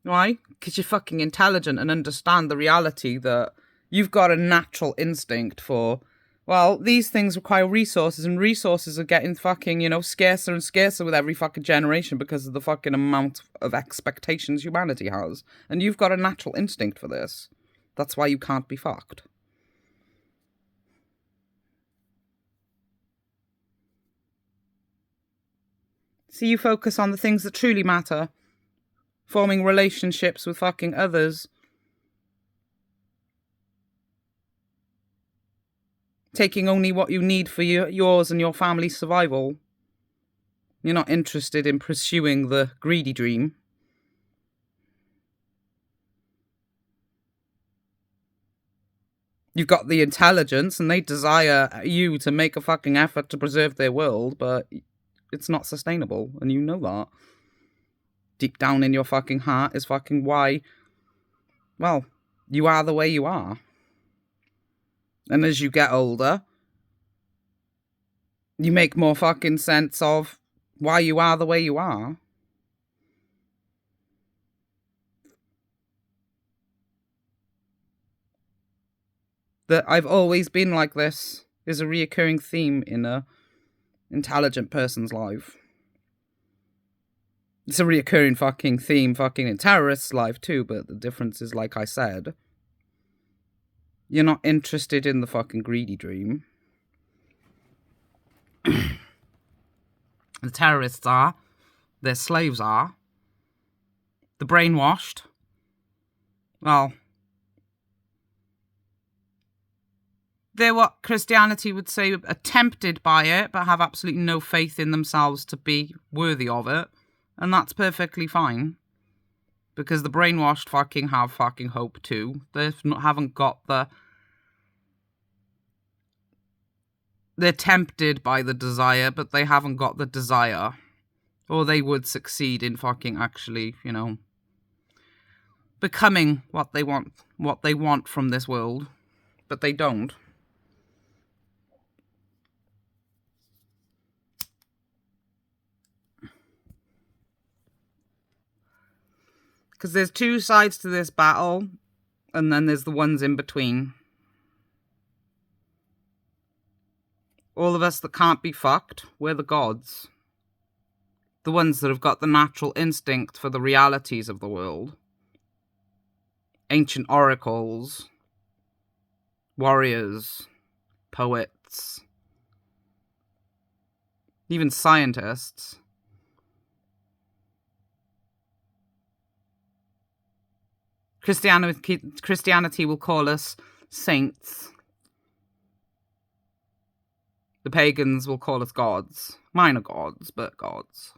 Why? Because you're fucking intelligent and understand the reality that you've got a natural instinct for, well, these things require resources, and resources are getting fucking, scarcer and scarcer with every fucking generation because of the fucking amount of expectations humanity has. And you've got a natural instinct for this. That's why you can't be fucked. So you focus on the things that truly matter. Forming relationships with fucking others. Taking only what you need for yours and your family's survival. You're not interested in pursuing the greedy dream. You've got the intelligence and they desire you to make a fucking effort to preserve their world, but it's not sustainable, and you know that. Deep down in your fucking heart is fucking why, well, you are the way you are. And as you get older, you make more fucking sense of why you are the way you are. That I've always been like this is a reoccurring theme in a intelligent person's life. It's a reoccurring fucking theme fucking in terrorists' life too, but the difference is, like I said, you're not interested in the fucking greedy dream. The terrorists are. Their slaves are. The brainwashed. Well, they're what Christianity would say are tempted by it, but have absolutely no faith in themselves to be worthy of it. And that's perfectly fine. Because the brainwashed fucking have fucking hope too. They haven't got the... They're tempted by the desire, but they haven't got the desire. Or they would succeed in fucking actually, becoming what they want from this world. But they don't. Because there's two sides to this battle, and then there's the ones in between. All of us that can't be fucked, we're the gods. The ones that have got the natural instinct for the realities of the world. Ancient oracles, warriors, poets, even scientists. Christianity will call us saints. The pagans will call us gods. Minor gods, but gods.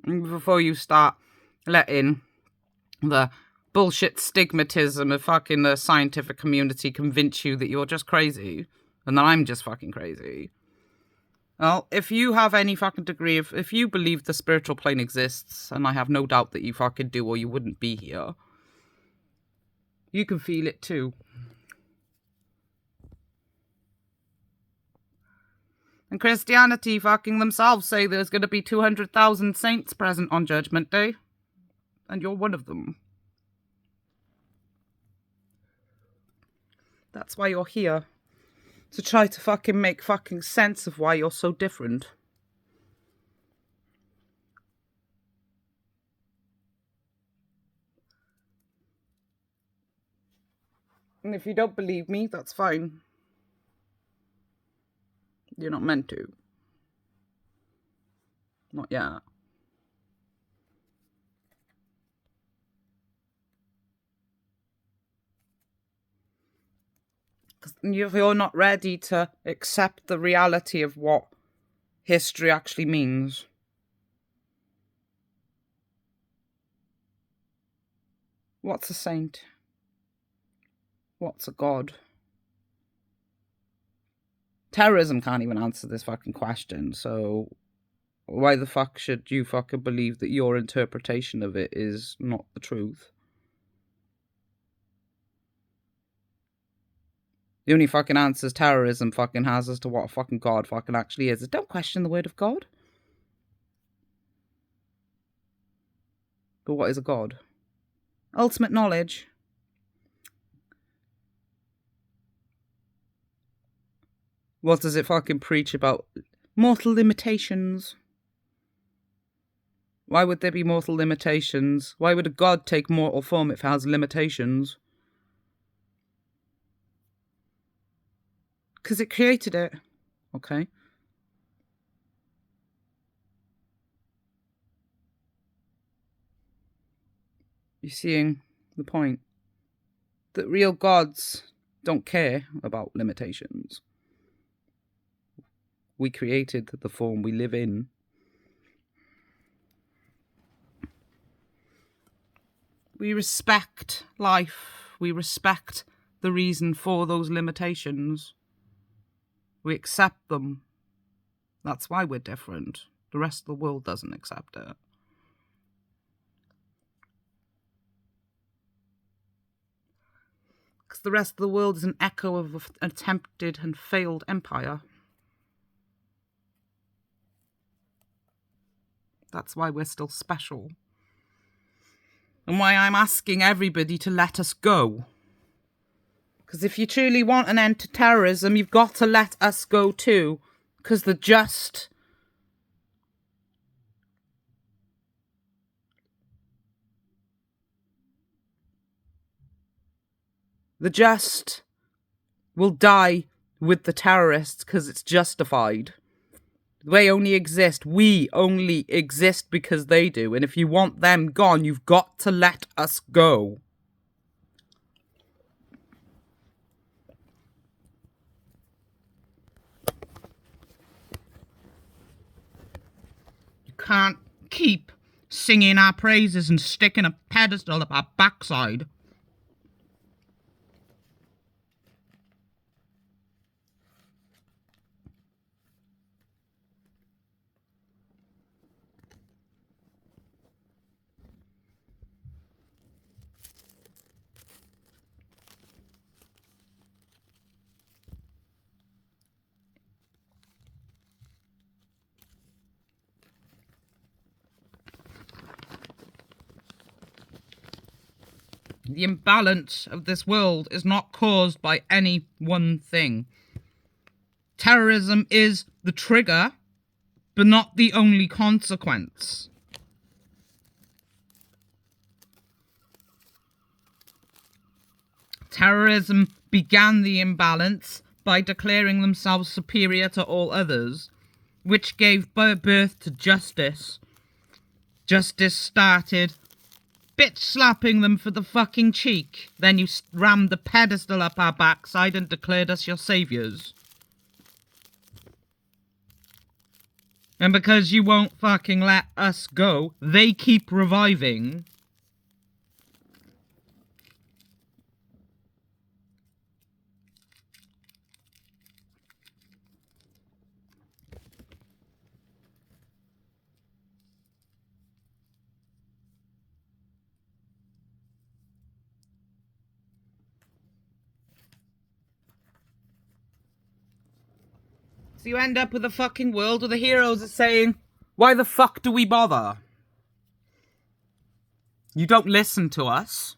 Before you start letting the bullshit stigmatism of fucking the scientific community convince you that you're just crazy and that I'm just fucking crazy. Well, if you have any fucking degree of... If you believe the spiritual plane exists, and I have no doubt that you fucking do or you wouldn't be here, you can feel it too. And Christianity fucking themselves say there's going to be 200,000 saints present on Judgment Day. And you're one of them. That's why you're here. To try to fucking make fucking sense of why you're so different. And if you don't believe me, that's fine. You're not meant to. Not yet. Because you're not ready to accept the reality of what history actually means. What's a saint? What's a god? Terrorism can't even answer this fucking question, so why the fuck should you fucking believe that your interpretation of it is not the truth? The only fucking answers terrorism fucking has as to what a fucking god fucking actually is don't question the word of God. But what is a god? Ultimate knowledge. What does it fucking preach about? Mortal limitations. Why would there be mortal limitations? Why would a god take mortal form if it has limitations? Because it created it. Okay. You're seeing the point? That real gods don't care about limitations. We created the form we live in. We respect life. We respect the reason for those limitations. We accept them. That's why we're different. The rest of the world doesn't accept it. Because the rest of the world is an echo of an attempted and failed empire. That's why we're still special. And why I'm asking everybody to let us go. Because if you truly want an end to terrorism, you've got to let us go too. Because the just will die with the terrorists because it's justified. They only exist. We only exist because they do. And if you want them gone, you've got to let us go. You can't keep singing our praises and sticking a pedestal up our backside. The imbalance of this world is not caused by any one thing. Terrorism is the trigger, but not the only consequence. Terrorism began the imbalance by declaring themselves superior to all others, which gave birth to justice. Justice started bitch slapping them for the fucking cheek. Then you rammed the pedestal up our backside and declared us your saviours. And because you won't fucking let us go, they keep reviving. So you end up with a fucking world where the heroes are saying, why the fuck do we bother? You don't listen to us.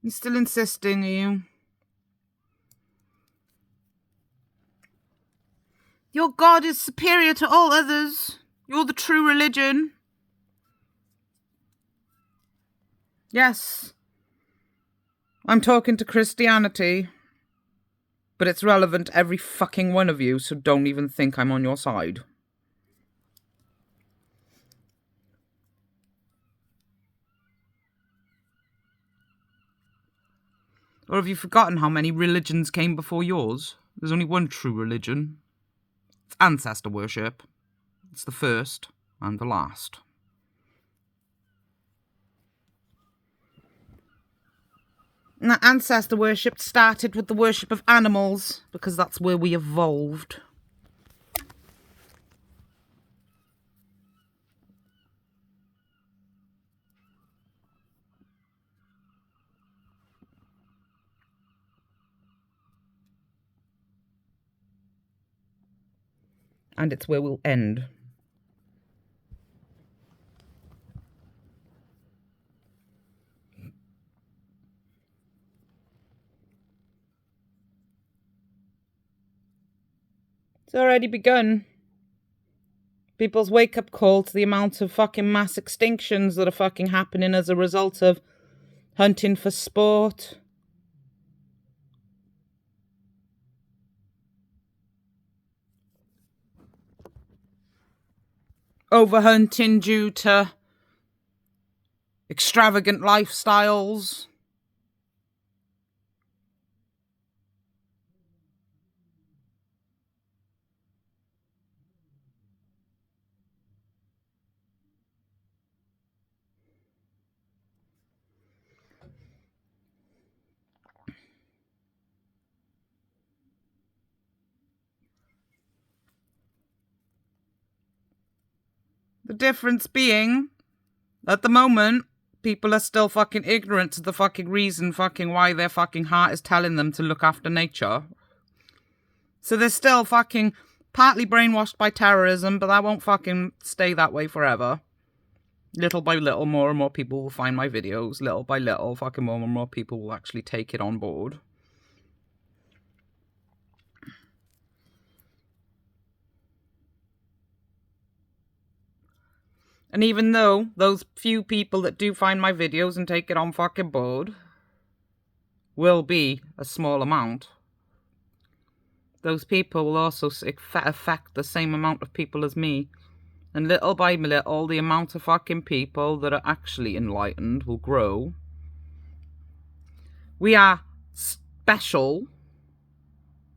You're still insisting, are you? Your God is superior to all others. You're the true religion. Yes. I'm talking to Christianity. But it's relevant to every fucking one of you, so don't even think I'm on your side. Or have you forgotten how many religions came before yours? There's only one true religion. It's ancestor worship. It's the first and the last. And that ancestor worship started with the worship of animals, because that's where we evolved. And it's where we'll end. It's already begun. People's wake-up call to the amount of fucking mass extinctions that are fucking happening as a result of hunting for sport. Overhunting due to extravagant lifestyles. The difference being, at the moment, people are still fucking ignorant to the fucking reason fucking why their fucking heart is telling them to look after nature. So they're still fucking partly brainwashed by terrorism, but that won't fucking stay that way forever. Little by little, more and more people will find my videos. Little by little, fucking more and more people will actually take it on board. And even though those few people that do find my videos and take it on fucking board will be a small amount, those people will also affect the same amount of people as me. And little by little, the amount of fucking people that are actually enlightened will grow. We are special,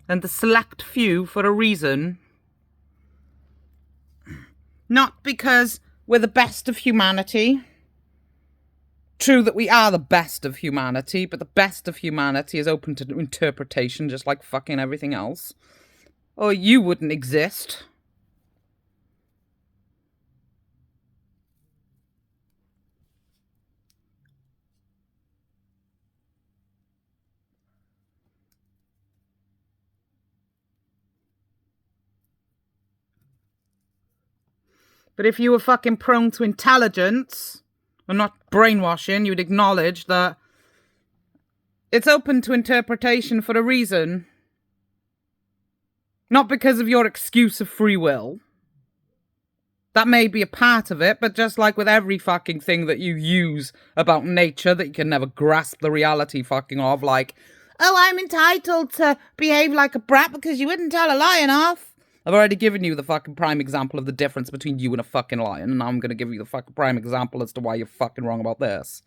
and the select few for a reason. Not because we're the best of humanity. True that we are the best of humanity, but the best of humanity is open to interpretation just like fucking everything else. Or you wouldn't exist. But if you were fucking prone to intelligence, and not brainwashing, you'd acknowledge that it's open to interpretation for a reason. Not because of your excuse of free will. That may be a part of it, but just like with every fucking thing that you use about nature that you can never grasp the reality fucking of, like, oh, I'm entitled to behave like a brat because you wouldn't tell a lion off. I've already given you the fucking prime example of the difference between you and a fucking lion, and now I'm going to give you the fucking prime example as to why you're fucking wrong about this.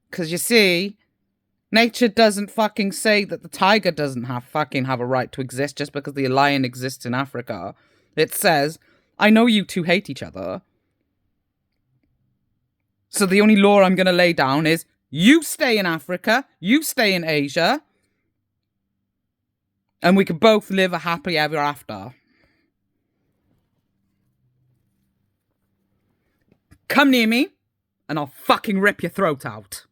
Because you see, nature doesn't fucking say that the tiger doesn't have a right to exist just because the lion exists in Africa. It says, I know you two hate each other, so the only law I'm going to lay down is You stay in Africa, you stay in Asia, and we could both live a happily ever after. Come near me, and I'll fucking rip your throat out.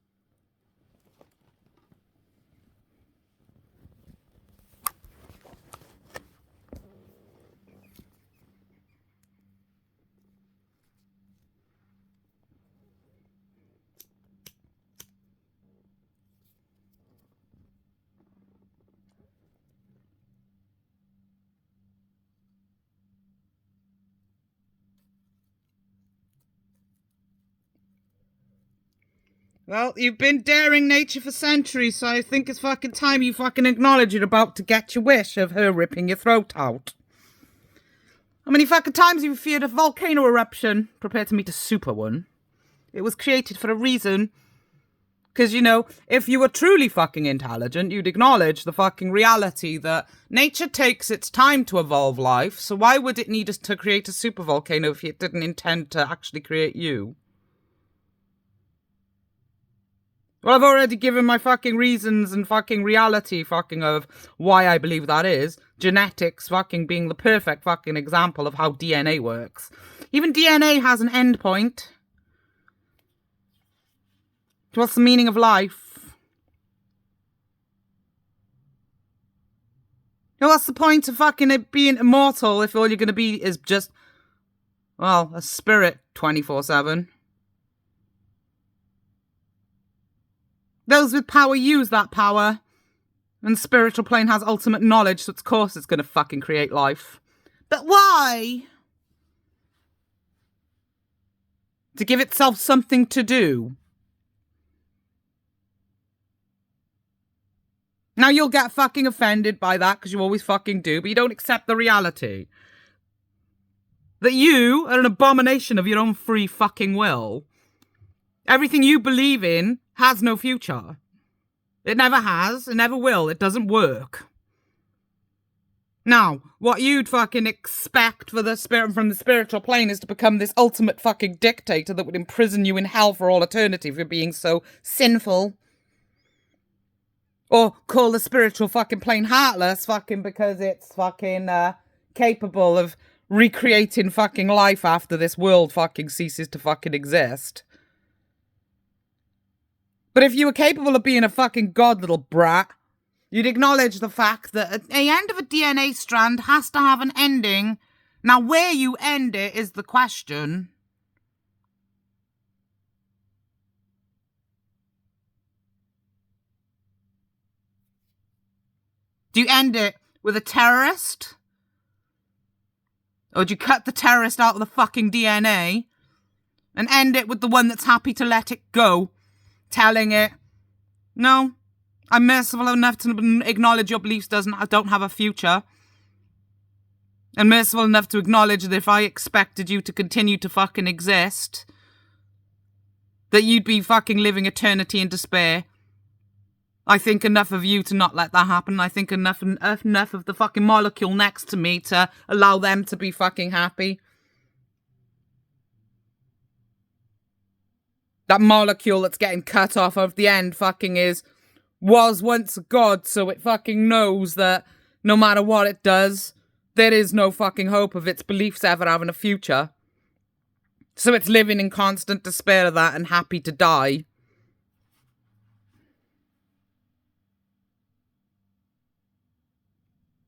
Well, you've been daring nature for centuries, so I think it's fucking time you fucking acknowledge you're about to get your wish of her ripping your throat out. How many fucking times have you feared a volcano eruption? Prepare to meet a super one. It was created for a reason. Because, you know, if you were truly fucking intelligent, you'd acknowledge the fucking reality that nature takes its time to evolve life, so why would it need us to create a super volcano if it didn't intend to actually create you? Well, I've already given my fucking reasons and fucking reality fucking of why I believe that is. Genetics fucking being the perfect fucking example of how DNA works. Even DNA has an end point. What's the meaning of life? What's the point of fucking being immortal if all you're gonna be is just, well, a spirit 24/7? Those with power use that power. And the spiritual plane has ultimate knowledge, so of course it's gonna fucking create life. But why? To give itself something to do. Now you'll get fucking offended by that, because you always fucking do, but you don't accept the reality. That you are an abomination of your own free fucking will. Everything you believe in has no future. It never has, it never will, it doesn't work. Now, what you'd fucking expect for the spirit from the spiritual plane is to become this ultimate fucking dictator that would imprison you in hell for all eternity for being so sinful. Or call the spiritual fucking plane heartless fucking because it's fucking capable of recreating fucking life after this world fucking ceases to fucking exist. But if you were capable of being a fucking god, little brat, you'd acknowledge the fact that the end of a DNA strand has to have an ending. Now, where you end it is the question. Do you end it with a terrorist? Or do you cut the terrorist out of the fucking DNA and end it with the one that's happy to let it go, telling it, no, I'm merciful enough to acknowledge your beliefs don't have a future. And merciful enough to acknowledge that if I expected you to continue to fucking exist, that you'd be fucking living eternity in despair. I think enough of you to not let that happen. I think enough of the fucking molecule next to me to allow them to be fucking happy. That molecule that's getting cut off of the end fucking was once a god, so it fucking knows that no matter what it does, there is no fucking hope of its beliefs ever having a future. So it's living in constant despair of that and happy to die.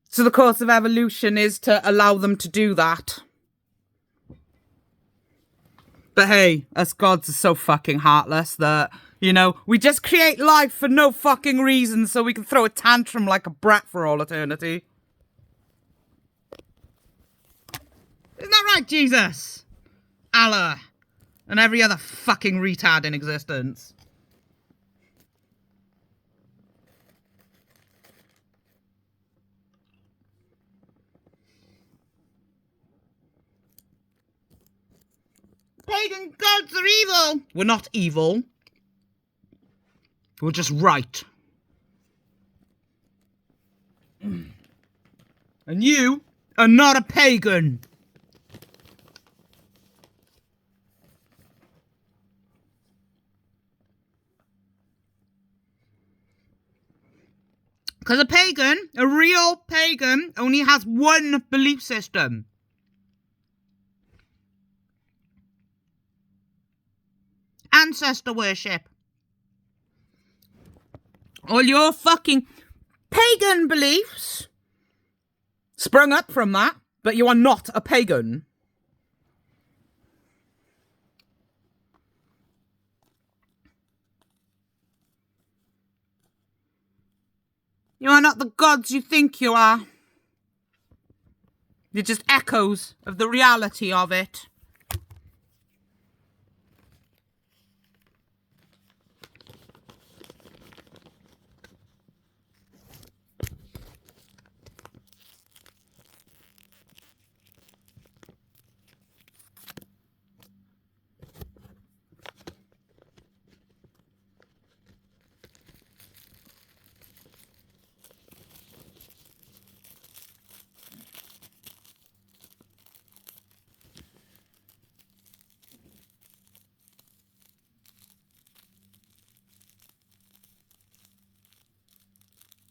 So the course of evolution is to allow them to do that. But hey, us gods are so fucking heartless that, you know, we just create life for no fucking reason so we can throw a tantrum like a brat for all eternity. Isn't that right, Jesus? Allah. And every other fucking retard in existence. Pagan gods are evil! We're not evil. We're just right. And you are not a pagan. Because a pagan, a real pagan, only has one belief system. Ancestor worship. All your fucking pagan beliefs sprung up from that, but you are not a pagan. You are not the gods you think you are. You're just echoes of the reality of it.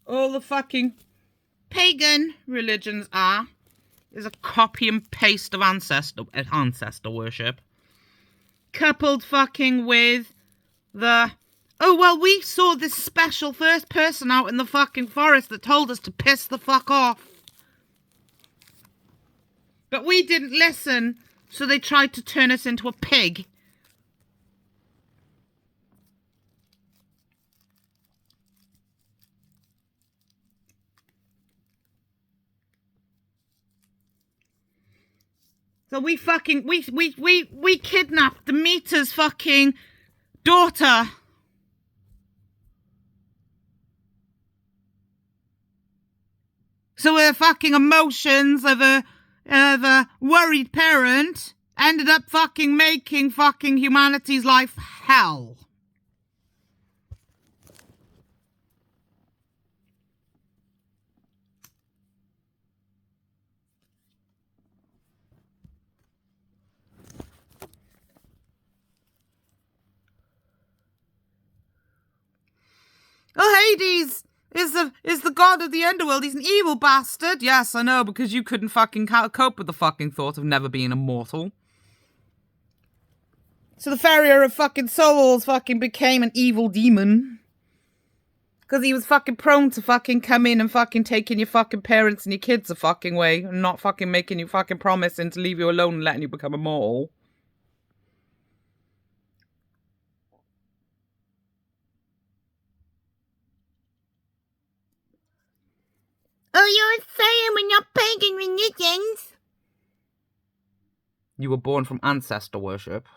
All the fucking pagan religions is a copy and paste of ancestor worship. Coupled fucking with the, oh, well, we saw this special first person out in the fucking forest that told us to piss the fuck off. But we didn't listen, so they tried to turn us into a pig. So we kidnapped Demeter's fucking daughter. So her fucking emotions of a worried parent ended up fucking making fucking humanity's life hell. Oh, Hades is the god of the underworld. He's an evil bastard. Yes, I know, because you couldn't fucking cope with the fucking thought of never being immortal. So the farrier of fucking souls fucking became an evil demon. Because he was fucking prone to fucking come in and fucking taking your fucking parents and your kids a fucking way. And not fucking making you fucking promising to leave you alone and letting you become immortal. Oh, you're saying we're not pagan religions? You were born from ancestor worship.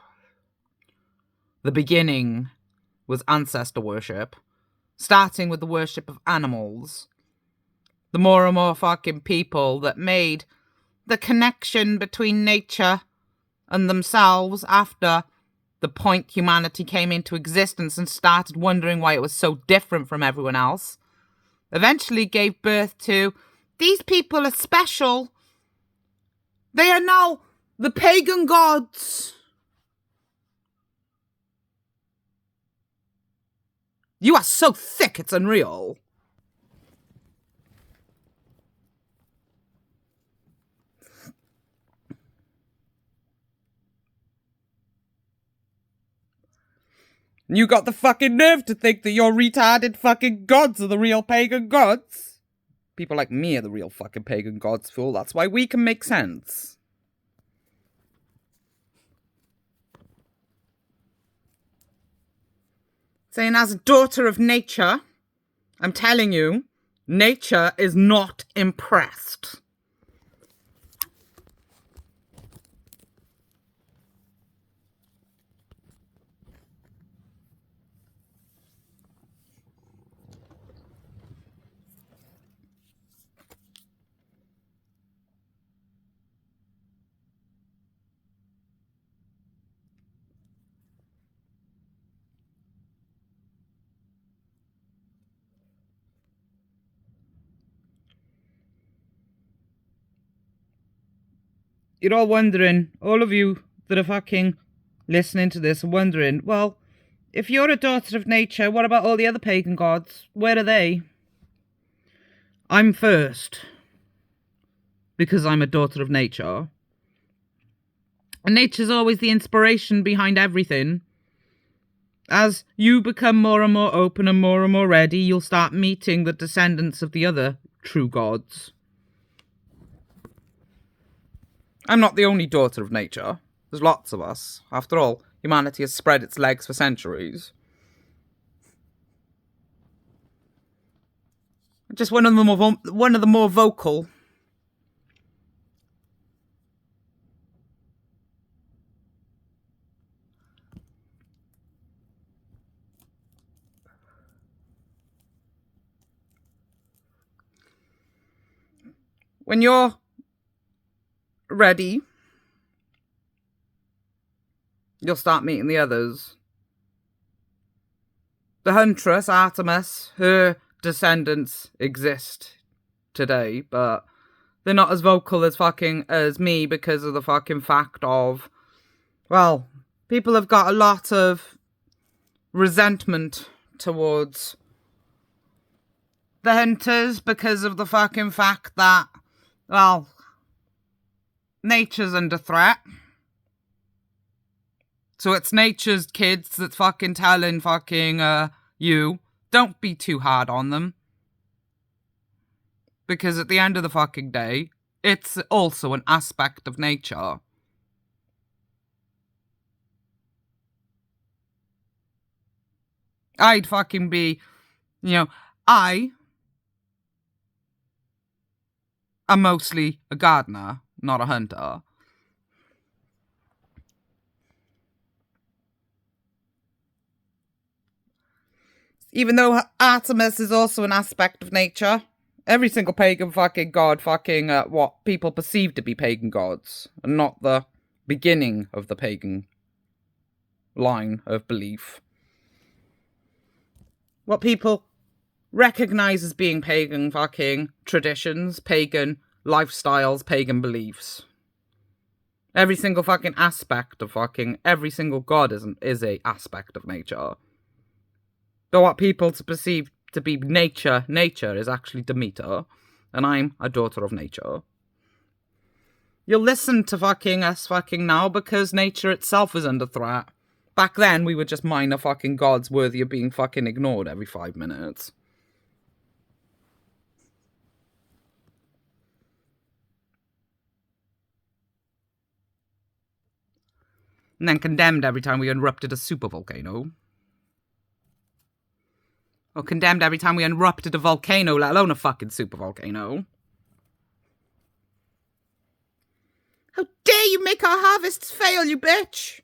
The beginning was ancestor worship, starting with the worship of animals. The more and more fucking people that made the connection between nature and themselves after the point humanity came into existence and started wondering why it was so different from everyone else, eventually gave birth to, these people are special. They are now the pagan gods. You are so thick, it's unreal. You got the fucking nerve to think that your retarded fucking gods are the real pagan gods? People like me are the real fucking pagan gods, fool. That's why we can make sense. Saying, as a daughter of nature, I'm telling you, nature is not impressed. You're all wondering, all of you that are fucking listening to this are wondering, well, if you're a daughter of nature, what about all the other pagan gods? Where are they? I'm first. Because I'm a daughter of nature. And nature's always the inspiration behind everything. As you become more and more open and more ready, you'll start meeting the descendants of the other true gods. I'm not the only daughter of nature. There's lots of us. After all, humanity has spread its legs for centuries. Just one of the more vocal. When you're ready, you'll start meeting the others. The huntress, Artemis, her descendants exist today, but they're not as vocal as me because of the fucking fact of, well, people have got a lot of resentment towards the hunters because of the fucking fact that, well, nature's under threat. So it's nature's kids that's fucking telling you, don't be too hard on them. Because at the end of the fucking day, it's also an aspect of nature. I'd fucking be, I am mostly a gardener, not a hunter. Even though Artemis is also an aspect of nature, every single pagan fucking god what people perceive to be pagan gods, and not the beginning of the pagan line of belief. What people recognize as being pagan fucking traditions, pagan lifestyles, pagan beliefs. Every single fucking aspect of every single god is a aspect of nature. But what people to perceive to be nature is actually Demeter, and I'm a daughter of nature. You'll listen to us now because nature itself is under threat. Back then, we were just minor fucking gods worthy of being fucking ignored every 5 minutes. And then condemned every time we erupted a supervolcano. Or condemned every time we erupted a volcano, let alone a fucking supervolcano. How dare you make our harvests fail, you bitch!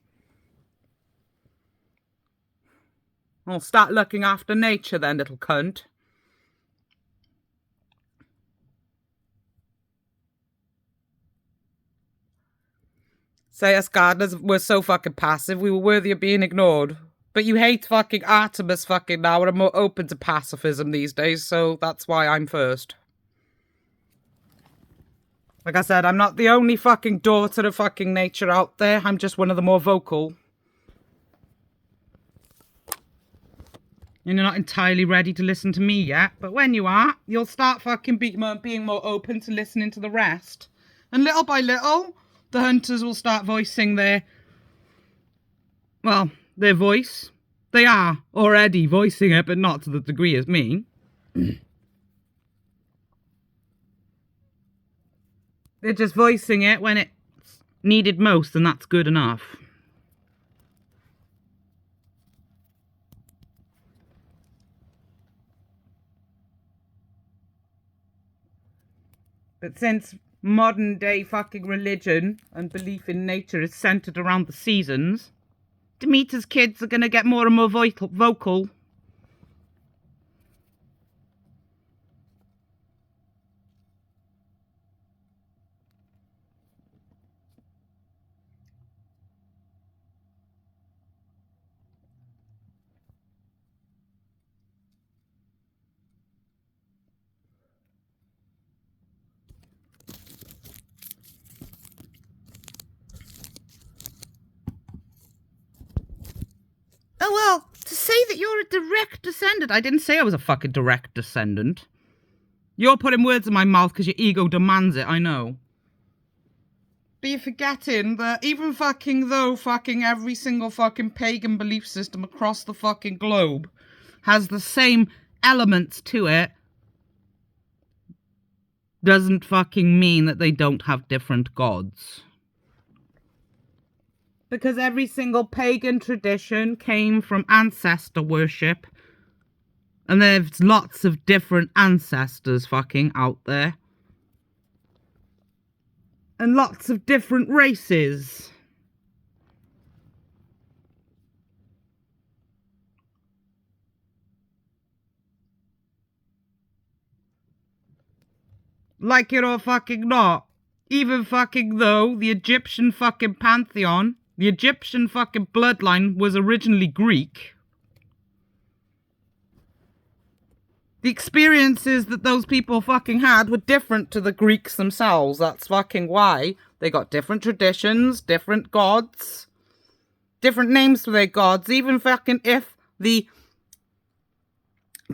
I'll start looking after nature then, little cunt. Say us gardeners were so fucking passive, we were worthy of being ignored. But you hate fucking Artemis now and are more open to pacifism these days, so that's why I'm first. Like I said, I'm not the only fucking daughter of fucking nature out there, I'm just one of the more vocal. And you're not entirely ready to listen to me yet, but when you are, you'll start fucking being more open to listening to the rest. And little by little, the hunters will start voicing their voice. They are already voicing it, but not to the degree as me. They're just voicing it when it's needed most, and that's good enough. But since modern day fucking religion and belief in nature is centered around the seasons, Demeter's kids are going to get more and more vocal. Oh, well, to say that you're a direct descendant. I didn't say I was a fucking direct descendant. You're putting words in my mouth because your ego demands it, I know. But you're forgetting that even fucking though fucking every single fucking pagan belief system across the fucking globe has the same elements to it, doesn't fucking mean that they don't have different gods. Because every single pagan tradition came from ancestor worship. And there's lots of different ancestors fucking out there. And lots of different races. Like it or fucking not. Even fucking though the Egyptian fucking pantheon, the Egyptian fucking bloodline was originally Greek. The experiences that those people fucking had were different to the Greeks themselves. That's fucking why they got different traditions, different gods, different names for their gods. Even fucking if the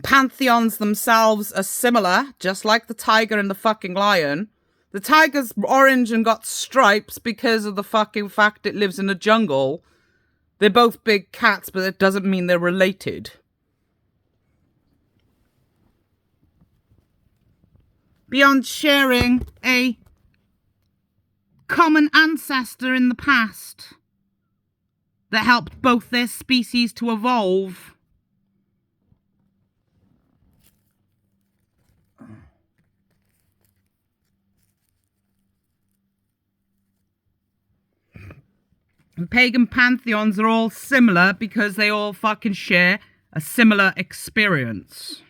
pantheons themselves are similar, just like the tiger and the fucking lion. The tiger's orange and got stripes because of the fucking fact it lives in a jungle. They're both big cats, but it doesn't mean they're related. Beyond sharing a common ancestor in the past that helped both their species to evolve. And pagan pantheons are all similar because they all fucking share a similar experience.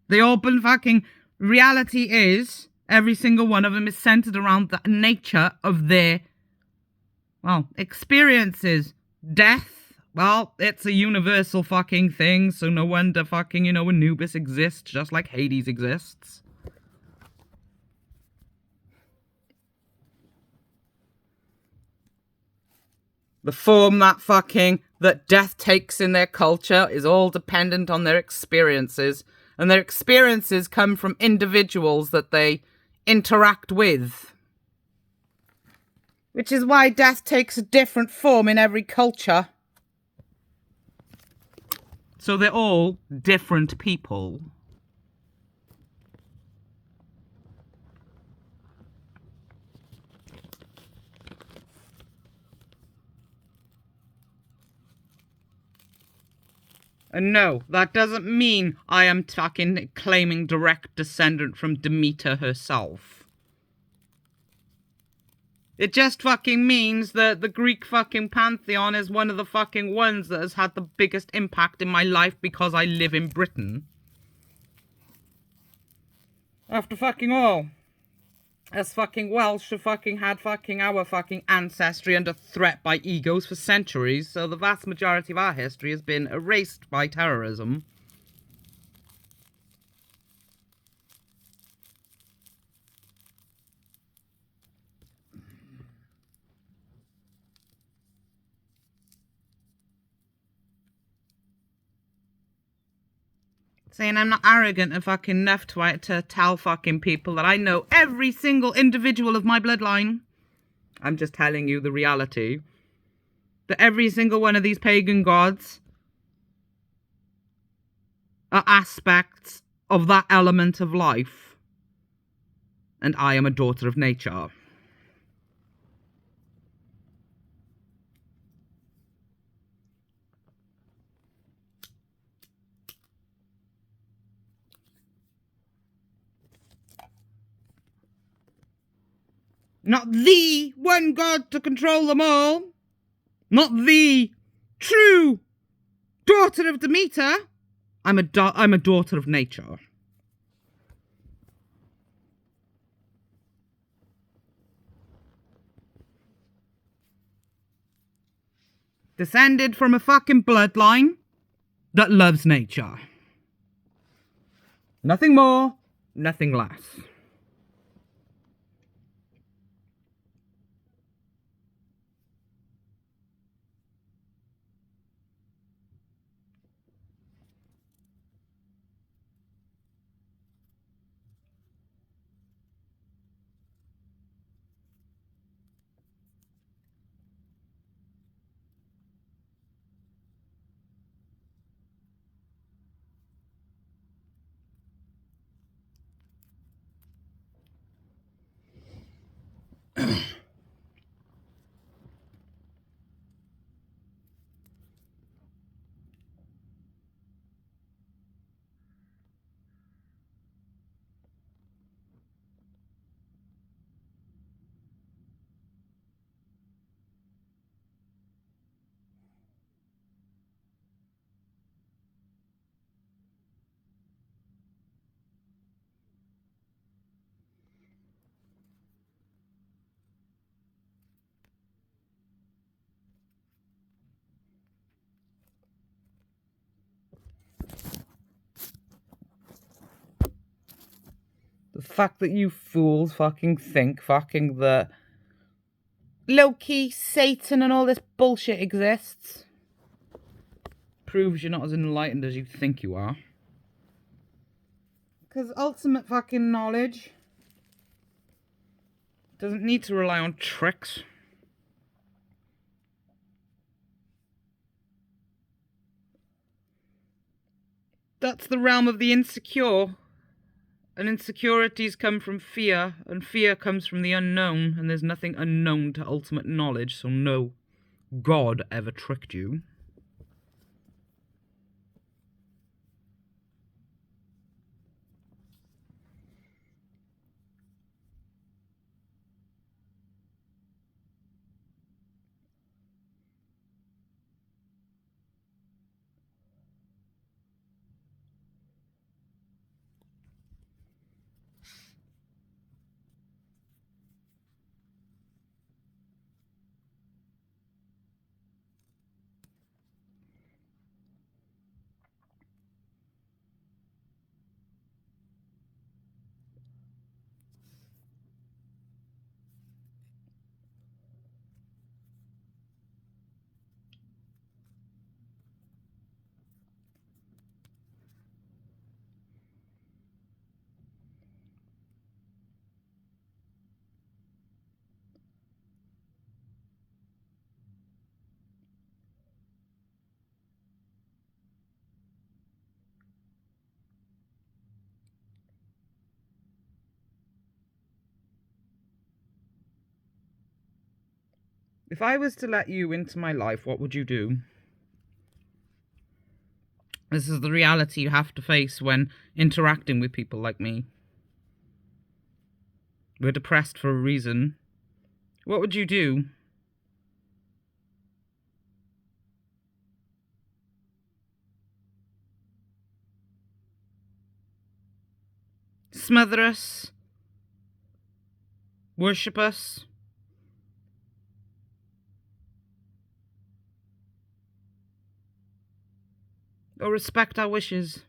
They all been fucking... Reality is, every single one of them is centered around the nature of their, well, experiences. Death, well, it's a universal fucking thing, so no wonder fucking, Anubis exists just like Hades exists. The form that death takes in their culture is all dependent on their experiences. And their experiences come from individuals that they interact with. Which is why death takes a different form in every culture. So they're all different people. And no, that doesn't mean I am fucking claiming direct descendant from Demeter herself. It just fucking means that the Greek fucking pantheon is one of the fucking ones that has had the biggest impact in my life because I live in Britain. After fucking all, us fucking Welsh have fucking had fucking our fucking ancestry under threat by egos for centuries, so the vast majority of our history has been erased by terrorism. Saying I'm not arrogant and fucking enough to tell fucking people that I know every single individual of my bloodline. I'm just telling you the reality. That every single one of these pagan gods are aspects of that element of life. And I am a daughter of nature. Not the one god to control them all. Not the true daughter of Demeter. I'm a daughter of nature. Descended from a fucking bloodline that loves nature. Nothing more, nothing less. fact that you fools fucking think fucking that Loki, Satan and all this bullshit exists proves you're not as enlightened as you think you are. Because ultimate fucking knowledge doesn't need to rely on tricks. That's the realm of the insecure. And insecurities come from fear, and fear comes from the unknown, and there's nothing unknown to ultimate knowledge, so no God ever tricked you. If I was to let you into my life, what would you do? This is the reality you have to face when interacting with people like me. We're depressed for a reason. What would you do? Smother us? Worship us? Or respect our wishes?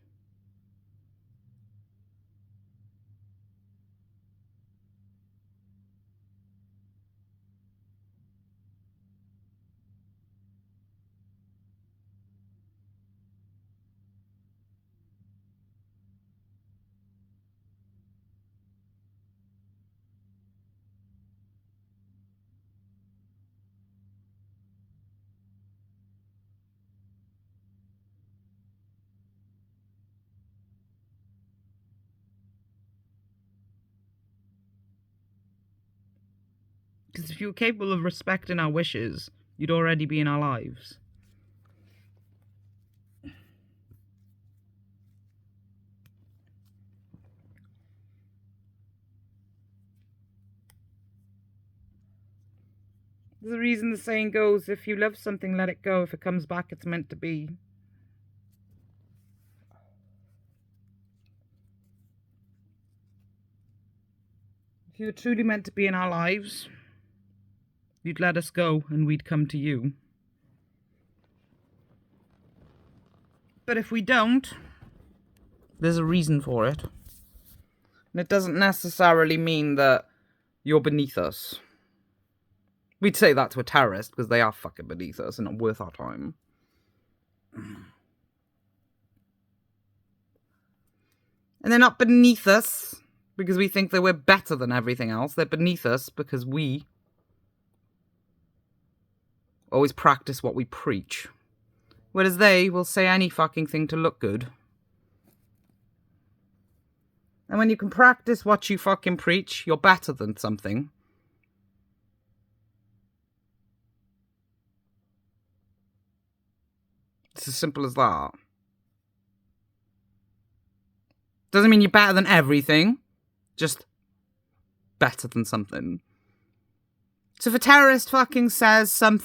Because if you were capable of respecting our wishes, you'd already be in our lives. There's a reason the saying goes, if you love something, let it go. If it comes back, it's meant to be. If you were truly meant to be in our lives, you'd let us go and we'd come to you. But if we don't, there's a reason for it. And it doesn't necessarily mean that you're beneath us. We'd say that to a terrorist because they are fucking beneath us and not worth our time. And they're not beneath us because we think that we're better than everything else. They're beneath us because we always practice what we preach. Whereas they will say any fucking thing to look good. And when you can practice what you fucking preach, you're better than something. It's as simple as that. Doesn't mean you're better than everything. Just better than something. So if a terrorist fucking says something